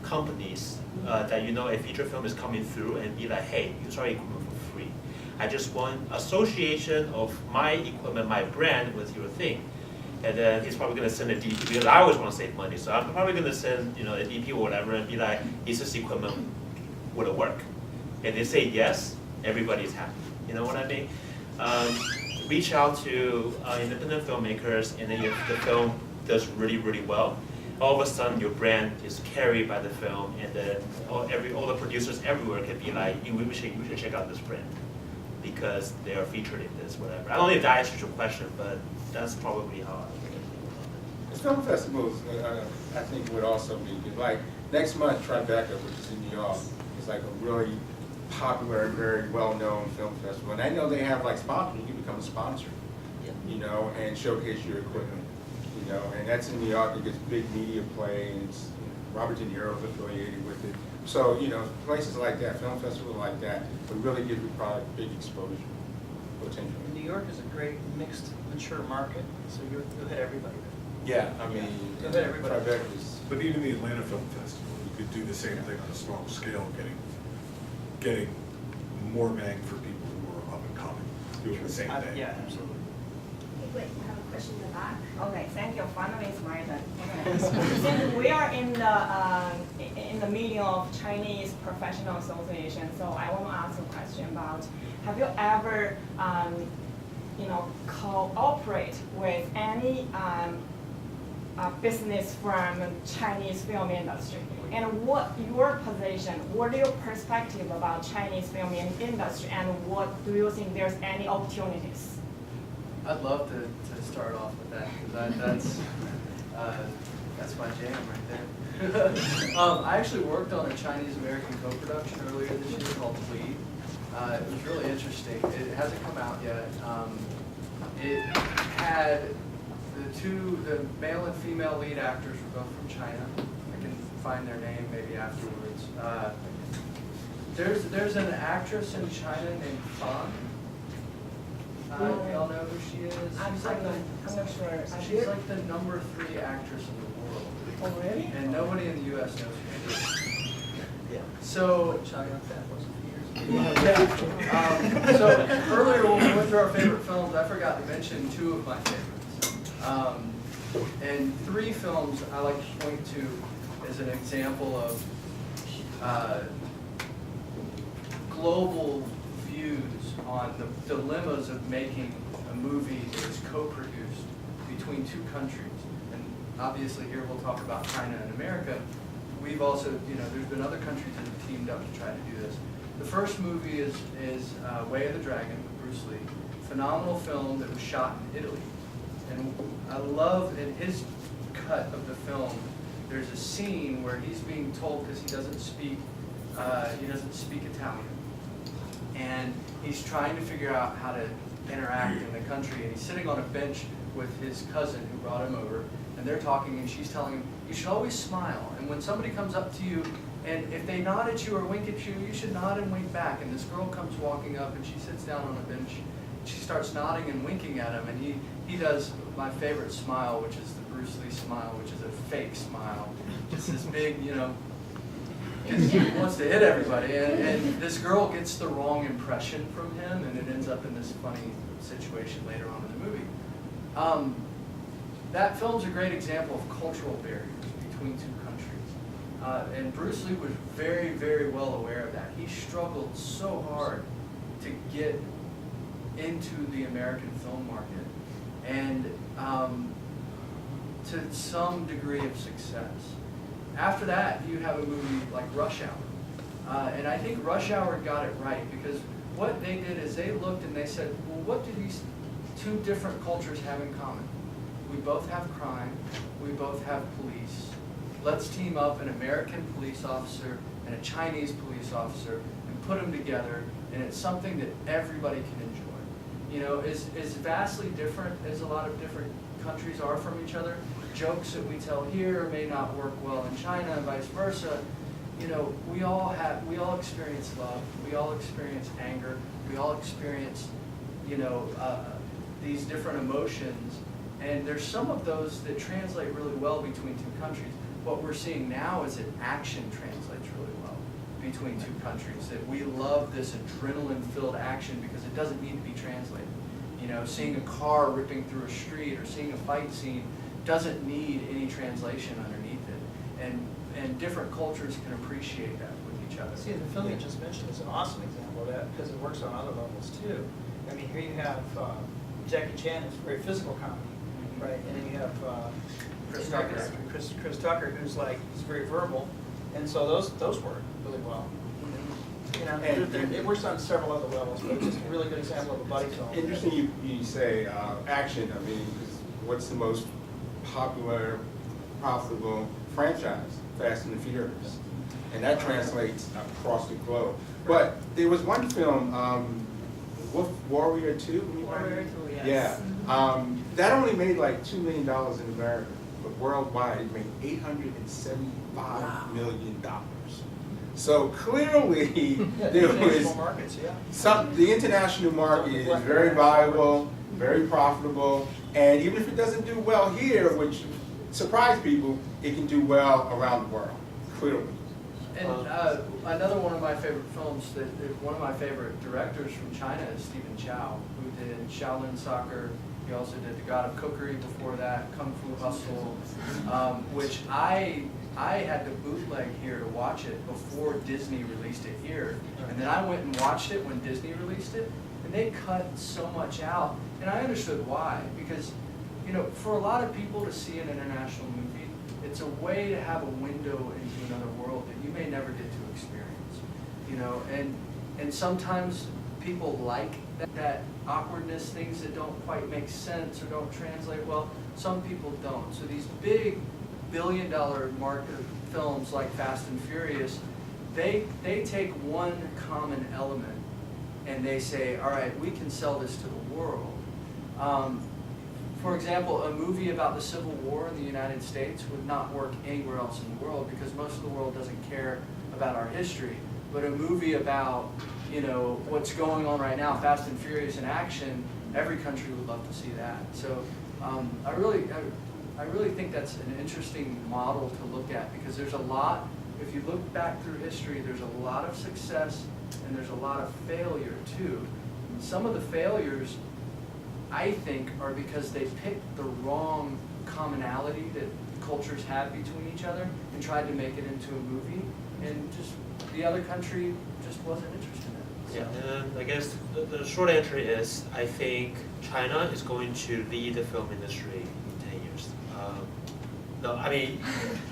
companies that you know a feature film is coming through and be like, hey, use our equipment for free. I just want association of my equipment, my brand with your thing. And then he's probably going to send a DP, because I always want to save money, so I'm probably going to send a DP or whatever and be like, is this equipment, would it work? And they say yes, everybody's happy. You know what I mean? Reach out to independent filmmakers, and then if the film does really, really well, all of a sudden your brand is carried by the film, and then all the producers everywhere can be like, we should check out this brand because they are featured in this, whatever. I don't know if that answers your question, but that's probably how I would think about The film festivals, I think, would also be good. Like next month, Tribeca, which is in New York, is like a really popular, very well-known film festival. And I know they have like sponsors. You can become a sponsor, you know, and showcase your equipment, you know. And that's in New York. It gets big media play, and it's, Robert De Niro's affiliated with it. So, you know, places like that, film festivals like that, would really give your product big exposure, potentially. New York is a great mixed, mature market, so you'll hit everybody. Yeah, I mean, You'll hit everybody. Tribeca is. But even the Atlanta Film Festival, you could do the same thing on a small scale, getting more bang for people who are up and coming, doing the same thing. Yeah, absolutely. Wait, I have a question in the back. Okay, thank you. Finally, it's my turn. Since we are in the meeting of Chinese Professional Association, so I want to ask a question about: have you ever, cooperate with any business from Chinese film industry? And what your position? What are your perspective about Chinese film industry? And what do you think there's any opportunities? I'd love to start off with that, because that's my jam right there. I actually worked on a Chinese-American co-production earlier this year called Bleed. It was really interesting. It hasn't come out yet. It had the male and female lead actors were both from China. I can find their name maybe afterwards. There's an actress in China named Fan. Y'all know who she is? I'm not sure. She's like the #3 actress in the world. Oh, really? And nobody in the U.S. knows who she is. Yeah. So, China, that wasn't years. so earlier when we went through our favorite films, I forgot to mention 2 of my favorites. And 3 films I like to point to as an example of global views on the dilemmas of making a movie that is co-produced between 2 countries. And obviously here we'll talk about China and America. We've also, there's been other countries that have teamed up to try to do this. The first movie is Way of the Dragon with Bruce Lee. Phenomenal film that was shot in Italy. And I love in his cut of the film, there's a scene where he's being told, because he doesn't speak Italian. And he's trying to figure out how to interact in the country, and he's sitting on a bench with his cousin who brought him over, and they're talking, and she's telling him, you should always smile. And when somebody comes up to you, and if they nod at you or wink at you, you should nod and wink back. And this girl comes walking up, and she sits down on a bench. She starts nodding and winking at him, and he does my favorite smile, which is the Bruce Lee smile, which is a fake smile. It's this big, you know, he wants to hit everybody. And this girl gets the wrong impression from him, and it ends up in this funny situation later on in the movie. That film's a great example of cultural barriers between two countries. And Bruce Lee was very, very well aware of that. He struggled so hard to get into the American film market, and to some degree of success. After that, you have a movie like Rush Hour. And I think Rush Hour got it right, because what they did is they looked and they said, well, what do these two different cultures have in common? We both have crime, we both have police. Let's team up an American police officer and a Chinese police officer and put them together, and it's something that everybody can enjoy. You know, is vastly different as a lot of different countries are from each other. Jokes that we tell here may not work well in China and vice versa. You know, we all experience love, we all experience anger, we all experience, you know, these different emotions, and there's some of those that translate really well between two countries. What we're seeing now is that action translates really well between two countries, that we love this adrenaline-filled action because it doesn't need to be translated. You know, seeing a car ripping through a street or seeing a fight scene doesn't need any translation underneath it. And different cultures can appreciate that with each other. See, the film you just mentioned is an awesome example of that, because it works on other levels too. I mean, here you have Jackie Chan, who's a very physical comedy, right? And then you have Chris Tucker, who's very verbal, and so those work really well. You know, it works on several other levels, but it's just a really good example of a buddy film. Interesting you say action. I mean, what's the most popular, profitable franchise? Fast and the Furious. And that translates across the globe. But there was one film, Warrior 2? Warrior 2, yes. Yeah. That only made like $2 million in America, but worldwide it made $875 million. So clearly, there was markets, yeah. the international market is very viable, very profitable, and even if it doesn't do well here, which surprised people, it can do well around the world, clearly. And another one of my favorite films, one of my favorite directors from China is Stephen Chow, who did Shaolin Soccer. He also did The God of Cookery before that, Kung Fu Hustle, which I had to bootleg here to watch it before Disney released it here. And then I went and watched it when Disney released it, and they cut so much out. And I understood why, because, you know, for a lot of people to see an international movie, it's a way to have a window into another world that you may never get to experience. You know, and sometimes people like that awkwardness, things that don't quite make sense or don't translate well. Some people don't. So these big billion-dollar market films like Fast and Furious, they take one common element and they say, all right, we can sell this to the world. For example, a movie about the Civil War in the United States would not work anywhere else in the world because most of the world doesn't care about our history. But a movie about, you know, what's going on right now, Fast and Furious in action, every country would love to see that. So I really think that's an interesting model to look at, because there's a lot, if you look back through history, there's a lot of success and there's a lot of failure too. And some of the failures, I think, are because they picked the wrong commonality that cultures have between each other and tried to make it into a movie, and just the other country just wasn't interested in it. Yeah, and I guess the short answer is I think China is going to lead the film industry in 10 years. No, I mean,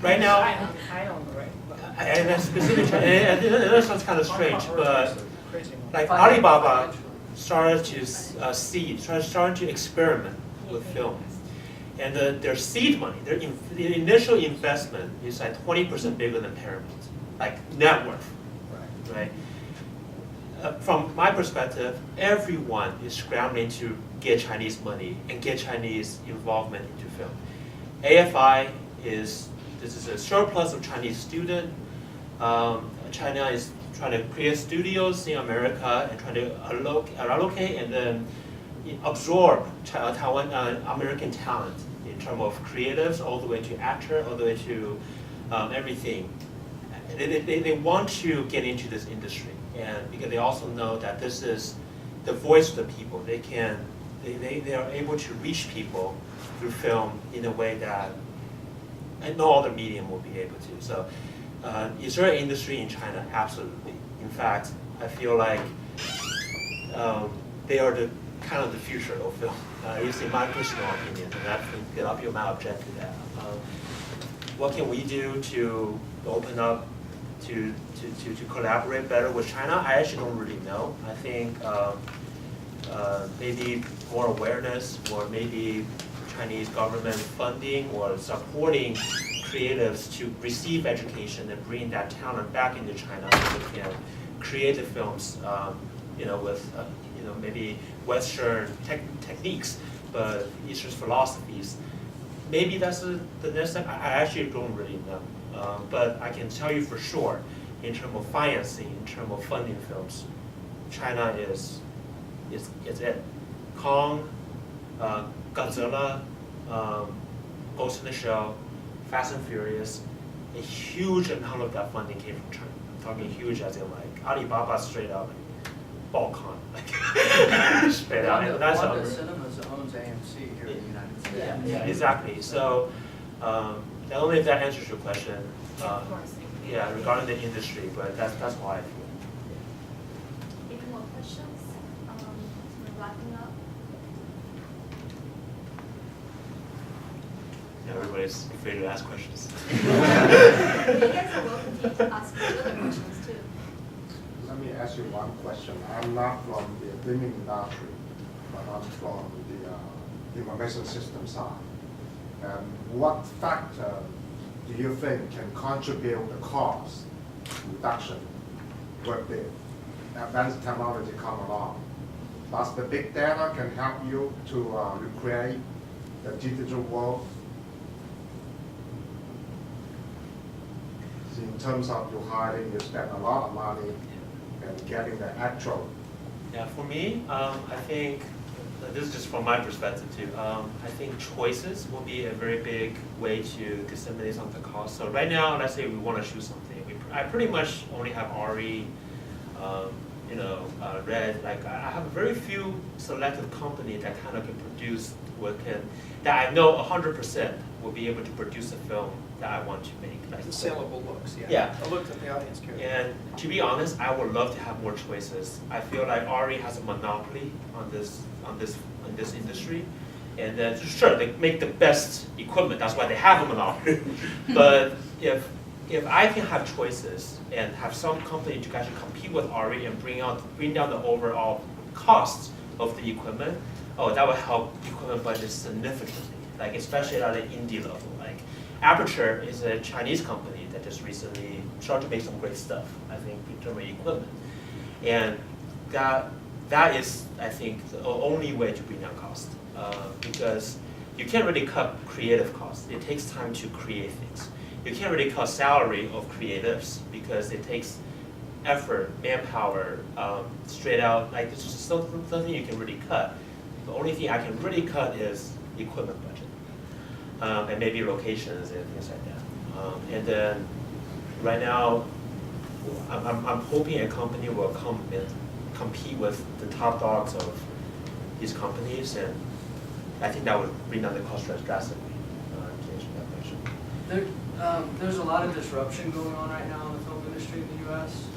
right now, I don't know, right? and that's specific, and that sounds kind of strange, but like Alibaba started to started to experiment with film, and their seed money, their initial investment is like 20% bigger than Paramount, like net worth, right? From my perspective, everyone is scrambling to get Chinese money and get Chinese involvement into film. AFI this is a surplus of Chinese student. China is trying to create studios in America and trying to allocate and then absorb Taiwan American talent in terms of creatives, all the way to actor, all the way to everything. They want to get into this industry, and because they also know that this is the voice of the people. They are able to reach people through film in a way that no other medium will be able to. So, is there an industry in China? Absolutely. In fact, I feel like they are the kind of the future of film. At least in my personal opinion, and I think a lot of people might object to that. What can we do to open up to collaborate better with China? I actually don't really know. I think maybe more awareness, or maybe Chinese government funding or supporting creatives to receive education and bring that talent back into China so they can create the films, with maybe Western techniques, but Eastern philosophies. Maybe that's the next step. I actually don't really know, but I can tell you for sure, in terms of financing, in terms of funding films, China is it. Kong, Godzilla, Ghost in the Shell, Fast and Furious, a huge amount of that funding came from China. I'm talking huge as in like Alibaba straight out, like Balkan, like straight out. And that's Wanda Cinemas owns AMC here in the United States. Yeah, exactly. So, not only if that answers your question, yeah, regarding the industry, but that's how I feel. Any more questions? We're wrapping up. Everybody's free to ask questions. You guys are welcome to ask other questions too. Let me ask you one question. I'm not from the filming industry, but I'm from the information system side. What factor do you think can contribute the cost reduction with the advanced technology come along? Does the big data can help you to recreate the digital world? In terms of you hiring, you spend a lot of money and getting the actual. Yeah, for me, I think, this is just from my perspective too, I think choices will be a very big way to disseminate some of the cost. So right now, let's say we want to shoot something. I pretty much only have RE, Red. Like I have a very few selected company that kind of can produce that I know 100% will be able to produce a film that I want to make. The saleable looks, yeah. Yeah. The look that the audience cares about. And to be honest, I would love to have more choices. I feel like RE has a monopoly on this industry, and then sure they make the best equipment. That's why they have a monopoly. But if I can have choices and have some company to actually compete with RE and bring down the overall cost of the equipment, that would help equipment budget significantly. Like especially at an indie level, like. Aperture is a Chinese company that just recently started to make some great stuff, I think, in terms of equipment. And that is, I think, the only way to bring down cost. Because you can't really cut creative costs. It takes time to create things. You can't really cut salary of creatives because it takes effort, manpower, straight out. Like, there's just something you can really cut. The only thing I can really cut is equipment budget. And maybe locations and things like that. And then right now, I'm hoping a company will come and compete with the top dogs of these companies, and I think that would bring down the cost drastically. To answer that question. There's a lot of disruption going on right now in the film industry in the U.S.,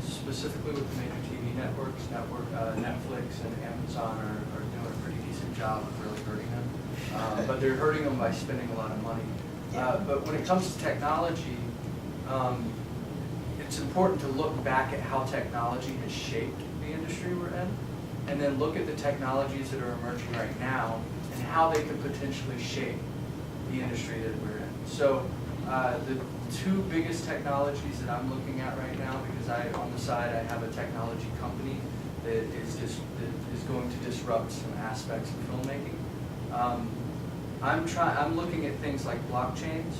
specifically with the major TV networks. Netflix and Amazon are doing a pretty decent job of really hurting them. But they're hurting them by spending a lot of money. But when it comes to technology, it's important to look back at how technology has shaped the industry we're in, and then look at the technologies that are emerging right now and how they could potentially shape the industry that we're in. So the two biggest technologies that I'm looking at right now, because on the side I have a technology company that is going to disrupt some aspects of filmmaking. I'm looking at things like blockchains,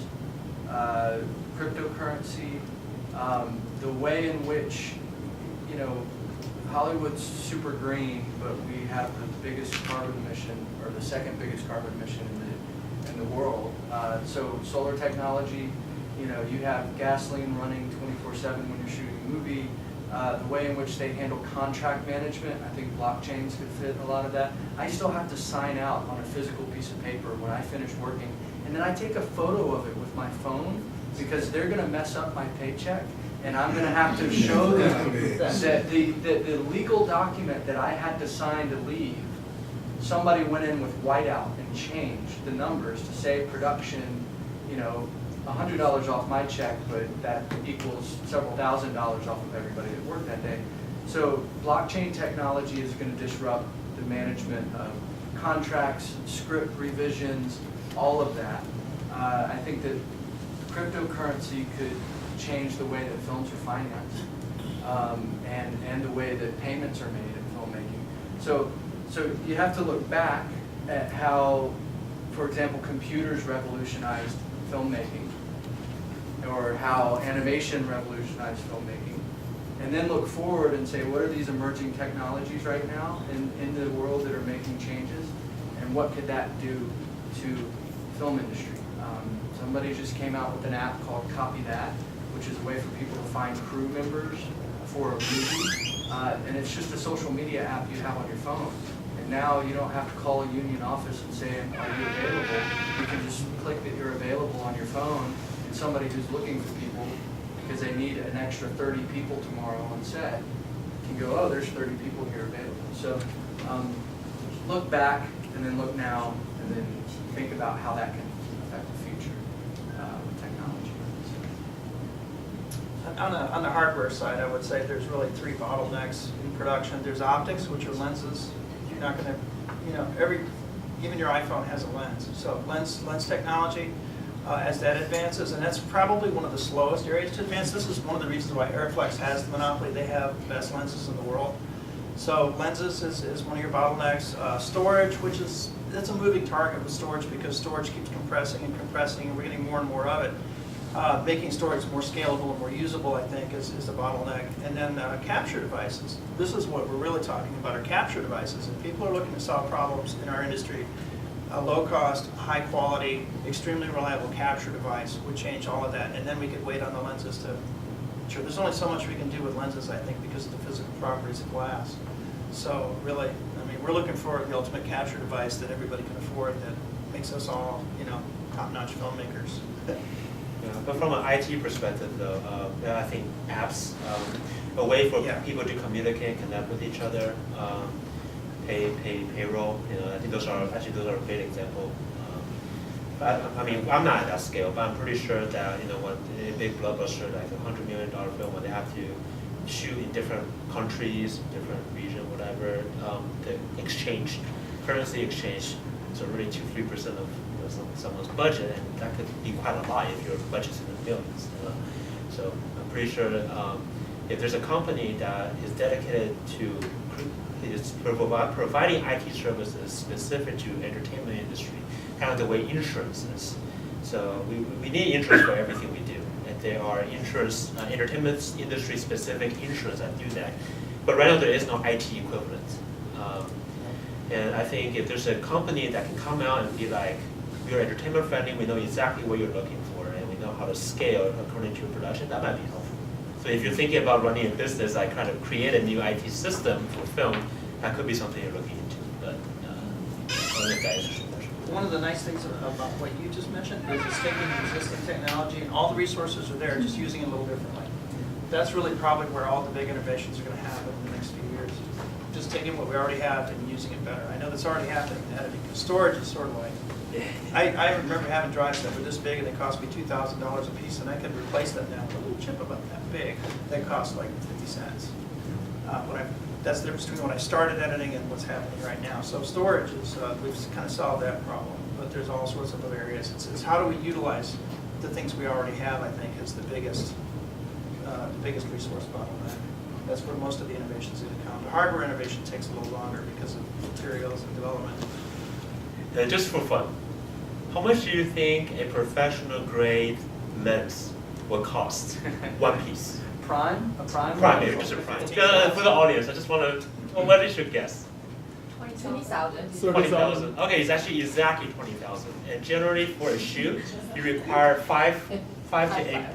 cryptocurrency, the way in which, you know, Hollywood's super green, but we have the biggest carbon emission, or the second biggest carbon emission in the world. So solar technology, you know, you have gasoline running 24/7 when you're shooting a movie. The way in which they handle contract management, I think blockchains could fit a lot of that. I still have to sign out on a physical piece of paper when I finish working, and then I take a photo of it with my phone because they're going to mess up my paycheck, and I'm going to have to show them that the legal document that I had to sign to leave, somebody went in with whiteout and changed the numbers to say production, you know, $100 off my check, but that equals several $1,000s off of everybody that worked that day. So blockchain technology is going to disrupt the management of contracts, script revisions, all of that. I think that cryptocurrency could change the way that films are financed, and the way that payments are made in filmmaking. So you have to look back at how, for example, computers revolutionized filmmaking, or how animation revolutionized filmmaking, and then look forward and say, what are these emerging technologies right now in the world that are making changes, and what could that do to film industry? Somebody just came out with an app called Copy That, which is a way for people to find crew members for a movie, and it's just a social media app you have on your phone. And now you don't have to call a union office and say, are you available? You can just click that you're available on your phone, and somebody who's looking for people because they need an extra 30 people tomorrow on set can go, oh, there's 30 people here available. So look back, and then look now, and then think about how that can affect the future with technology. On the hardware side, I would say there's really 3 bottlenecks in production. There's optics, which are lenses. You're not going to, you know, even your iPhone has a lens. So lens technology, as that advances, and that's probably one of the slowest areas to advance. This is one of the reasons why Airflex has the monopoly. They have the best lenses in the world. So lenses is one of your bottlenecks. Storage, which it's a moving target with storage because storage keeps compressing and compressing, and we're getting more and more of it. Making storage more scalable and more usable, I think, is a bottleneck. And then capture devices. This is what we're really talking about, are capture devices. And people are looking to solve problems in our industry. A low cost, high quality, extremely reliable capture device would change all of that. And then we could wait on the lenses to, sure, there's only so much we can do with lenses, I think, because of the physical properties of glass. So really, I mean, we're looking for the ultimate capture device that everybody can afford that makes us all, you know, top-notch filmmakers. Yeah, but from an IT perspective, though, I think apps, a way for people to communicate and connect with each other, payroll. You know, I think those are a great example. I mean, I'm not at that scale, but I'm pretty sure that, you know, what a big blockbuster like $100 million film, when they have to shoot in different countries, different region, whatever, the exchange, currency exchange, is already 2-3% of someone's budget, and that could be quite a lot if your budget's in the millions. So I'm pretty sure if there's a company that is dedicated to providing IT services specific to entertainment industry, kind of the way insurance is. So we need insurance for everything we do, and there are insurance, entertainment industry specific insurance that do that. But right now there is no IT equivalent. And I think if there's a company that can come out and be like, we're entertainment friendly, we know exactly what you're looking for, and we know how to scale according to your production, that might be helpful. So if you're thinking about running a business, like trying to create a new IT system for film, that could be something you're looking into. But I don't know if that answers your question. One of the nice things about what you just mentioned is it's taking existing technology and all the resources are there, just using it a little differently. That's really probably where all the big innovations are going to happen in the next few years. Just taking what we already have and using it better. I know that's already happening in editing. Storage is sort of like, I remember having drives that were this big and they cost me $2,000 a piece, and I could replace them now with a little chip about that big that cost like 50 cents. That's the difference between when I started editing and what's happening right now. So storage is, we've kind of solved that problem, but there's all sorts of other areas. It's how do we utilize the things we already have, I think, is the biggest resource bottleneck. That's where most of the innovations are going to come. The hardware innovation takes a little longer because of materials and development. Just for fun, How much do you think a professional grade lens will cost? One piece. Prime? A prime? Prime, maybe just a prime. For the audience, I just want to, well, what is your guess? 20,000. 20,000. Okay, it's actually exactly 20,000. And generally for a shoe, you require five to eight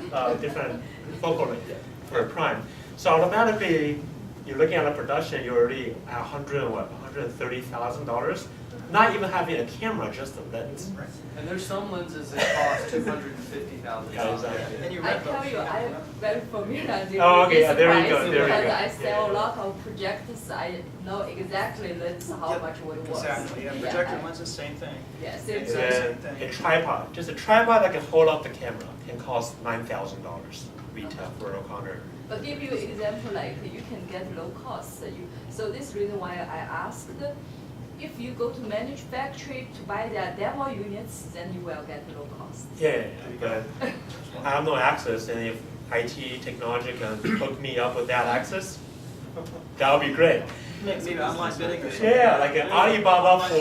different focal lengths for a prime. So automatically, you're looking at a production, you're already at $130,000. Not even having a camera, just a lens. And there's some lenses that cost $250,000. Yeah, exactly. And you I rent tell those. you, I'm very familiar with Oh, okay, yeah, this there you price go, there you because go. I sell Yeah. a lot of projectors. I know exactly that's how Yep, much it was. Exactly, yeah, projector lens is same thing. Yeah, And same Exactly. thing. then a tripod, just a tripod that can hold up the camera can cost $9,000 retail for a O'Connor. But give you example like you can get low cost. So this reason why I asked, if you go to manufacturing to buy their demo units, then you will get low cost. Yeah, but I have no access, and if IT technology can hook me up with that access, that would be great. Maybe online bidding or something. Yeah, like an Alibaba for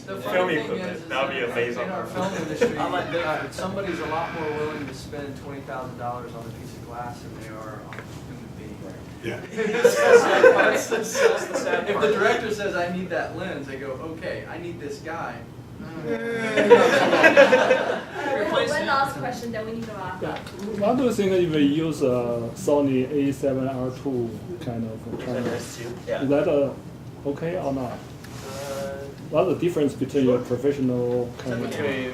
The film funny thing equipment, is that would be that amazing. In our film industry, Online bidding. somebody's a lot more willing to spend $20,000 on a piece of glass than they are on a human being. Yeah. That's the sad If part. the director says, I need that lens, they go, okay, I need this guy. One last question that we need to wrap Yeah. up. What do you think if we use a Sony A7R2 kind of camera? Yeah. Is that okay or not? What's the difference between your professional camera? Between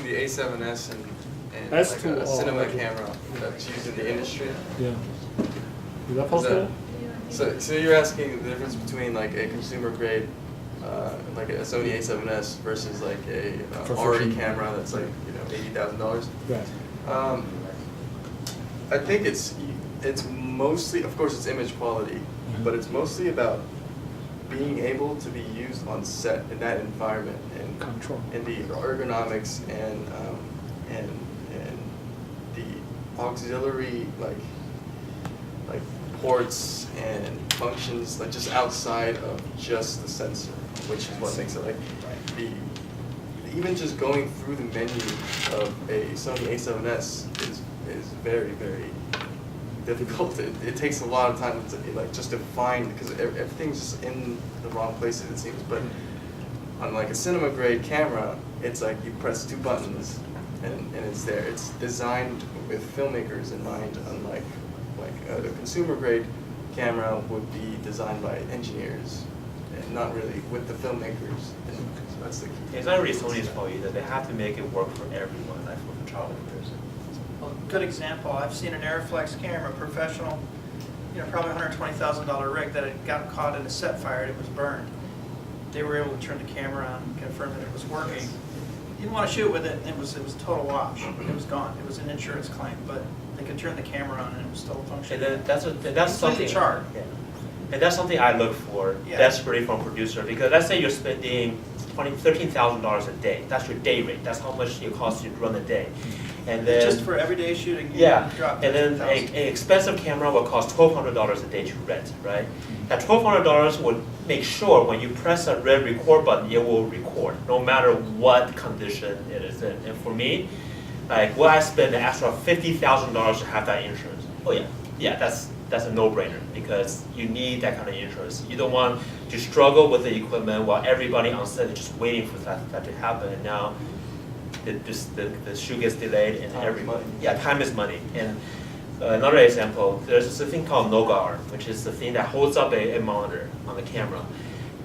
the A7S and S2 like a or cinema R2? camera that's used in the industry. Yeah. Is that possible? So you're asking the difference between like a consumer grade, like a Sony A7S versus like a RE camera that's like $80,000. Right. I think it's mostly, of course, it's image quality, but it's mostly about being able to be used on set in that environment and Control. and the ergonomics and the auxiliary like ports and functions like just outside of just the sensor, which is what makes it like even just going through the menu of a Sony A7S is very, very difficult. It takes a lot of time to just to find, because everything's just in the wrong places it seems. But on like a cinema grade camera, it's like you press 2 buttons and it's there. It's designed with filmmakers in mind, unlike a consumer grade camera would be designed by engineers and not really with the filmmakers. And so that's the key. It's not really Sony's fault either. They have to make it work for everyone, like for photographers. Well, good example, I've seen an Airflex camera, professional, probably $120,000 rig that had got caught in a set fire and it was burned. They were able to turn the camera on and confirm that it was working. You didn't want to shoot with it, it was a total wash. It was gone. It was an insurance claim, but they could turn the camera on and it was still functioning. And then that's something. Chart. Yeah. And that's something I look for desperately from a producer, because let's say you're spending $13,000 a day. That's your day rate. That's how much it costs you to run a day. And then Just for everyday shooting, you yeah, drop and then $13,000. an expensive camera will cost $1,200 a day to rent, right? That $1,200 would make sure when you press a red record button, it will record, no matter what condition it is in. And for me, like, will I spend an extra $50,000 to have that insurance? Oh yeah, that's a no-brainer, because you need that kind of insurance. You don't want to struggle with the equipment while everybody on set is just waiting for that to happen. And now the shoot gets delayed and everybody. Yeah, time is money. And another example, there's this thing called Noga arm, which is the thing that holds up a monitor on the camera.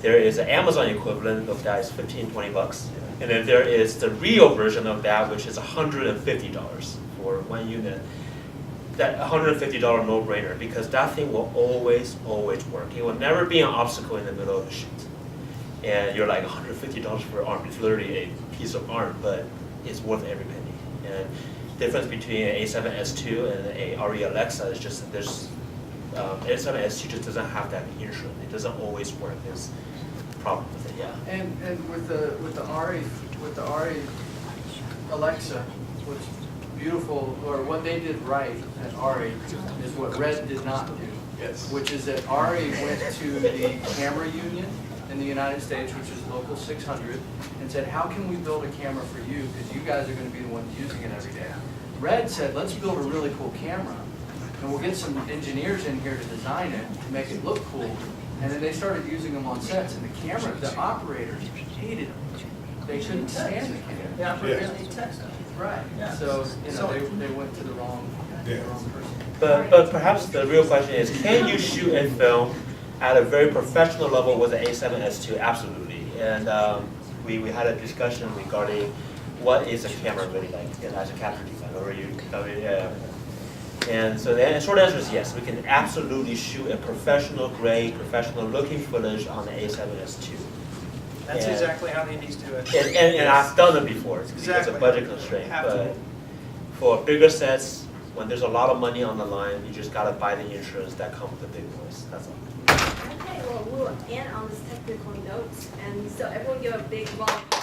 There is an Amazon equivalent of that is $15-20, and then there is the real version of that, which is $150 for 1 unit. That $150 no-brainer, because that thing will always work. It will never be an obstacle in the middle of the shoot. And you're like, $150 for an arm. It's literally a piece of arm, but it's worth every penny. And the difference between an A7S2 and a RE Alexa is just that A7S2 just doesn't have that insurance. It doesn't always work. There's a problem with it. Yeah. And with the RE Alexa, what's beautiful, or what they did right at RE is what Red did not do. Yes. Which is that RE went to the camera union in the United States, which is local 600, and said, how can we build a camera for you, because you guys are going to be the ones using it every day. Red said, let's build a really cool camera, and we'll get some engineers in here to design it, to make it look cool. And then they started using them on sets, and the operators hated them. They couldn't stand the camera. The operators need text. Right. Yeah. So, So- they went to the wrong person. But perhaps the real question is, can you shoot a film at a very professional level with an A7S II? Absolutely. And we had a discussion regarding what is a camera really like, as a capture design. And so the short answer is yes, we can absolutely shoot a professional grade, professional looking footage on the A7S II. That's And- exactly how the Indies do it. And I've done it before, it's because Exactly. of budget constraint. Have to. But for bigger sets, when there's a lot of money on the line, you just gotta buy the insurance that comes with the big boys, that's all. Okay, well, we'll end on this technical note, and so everyone give a big round of applause.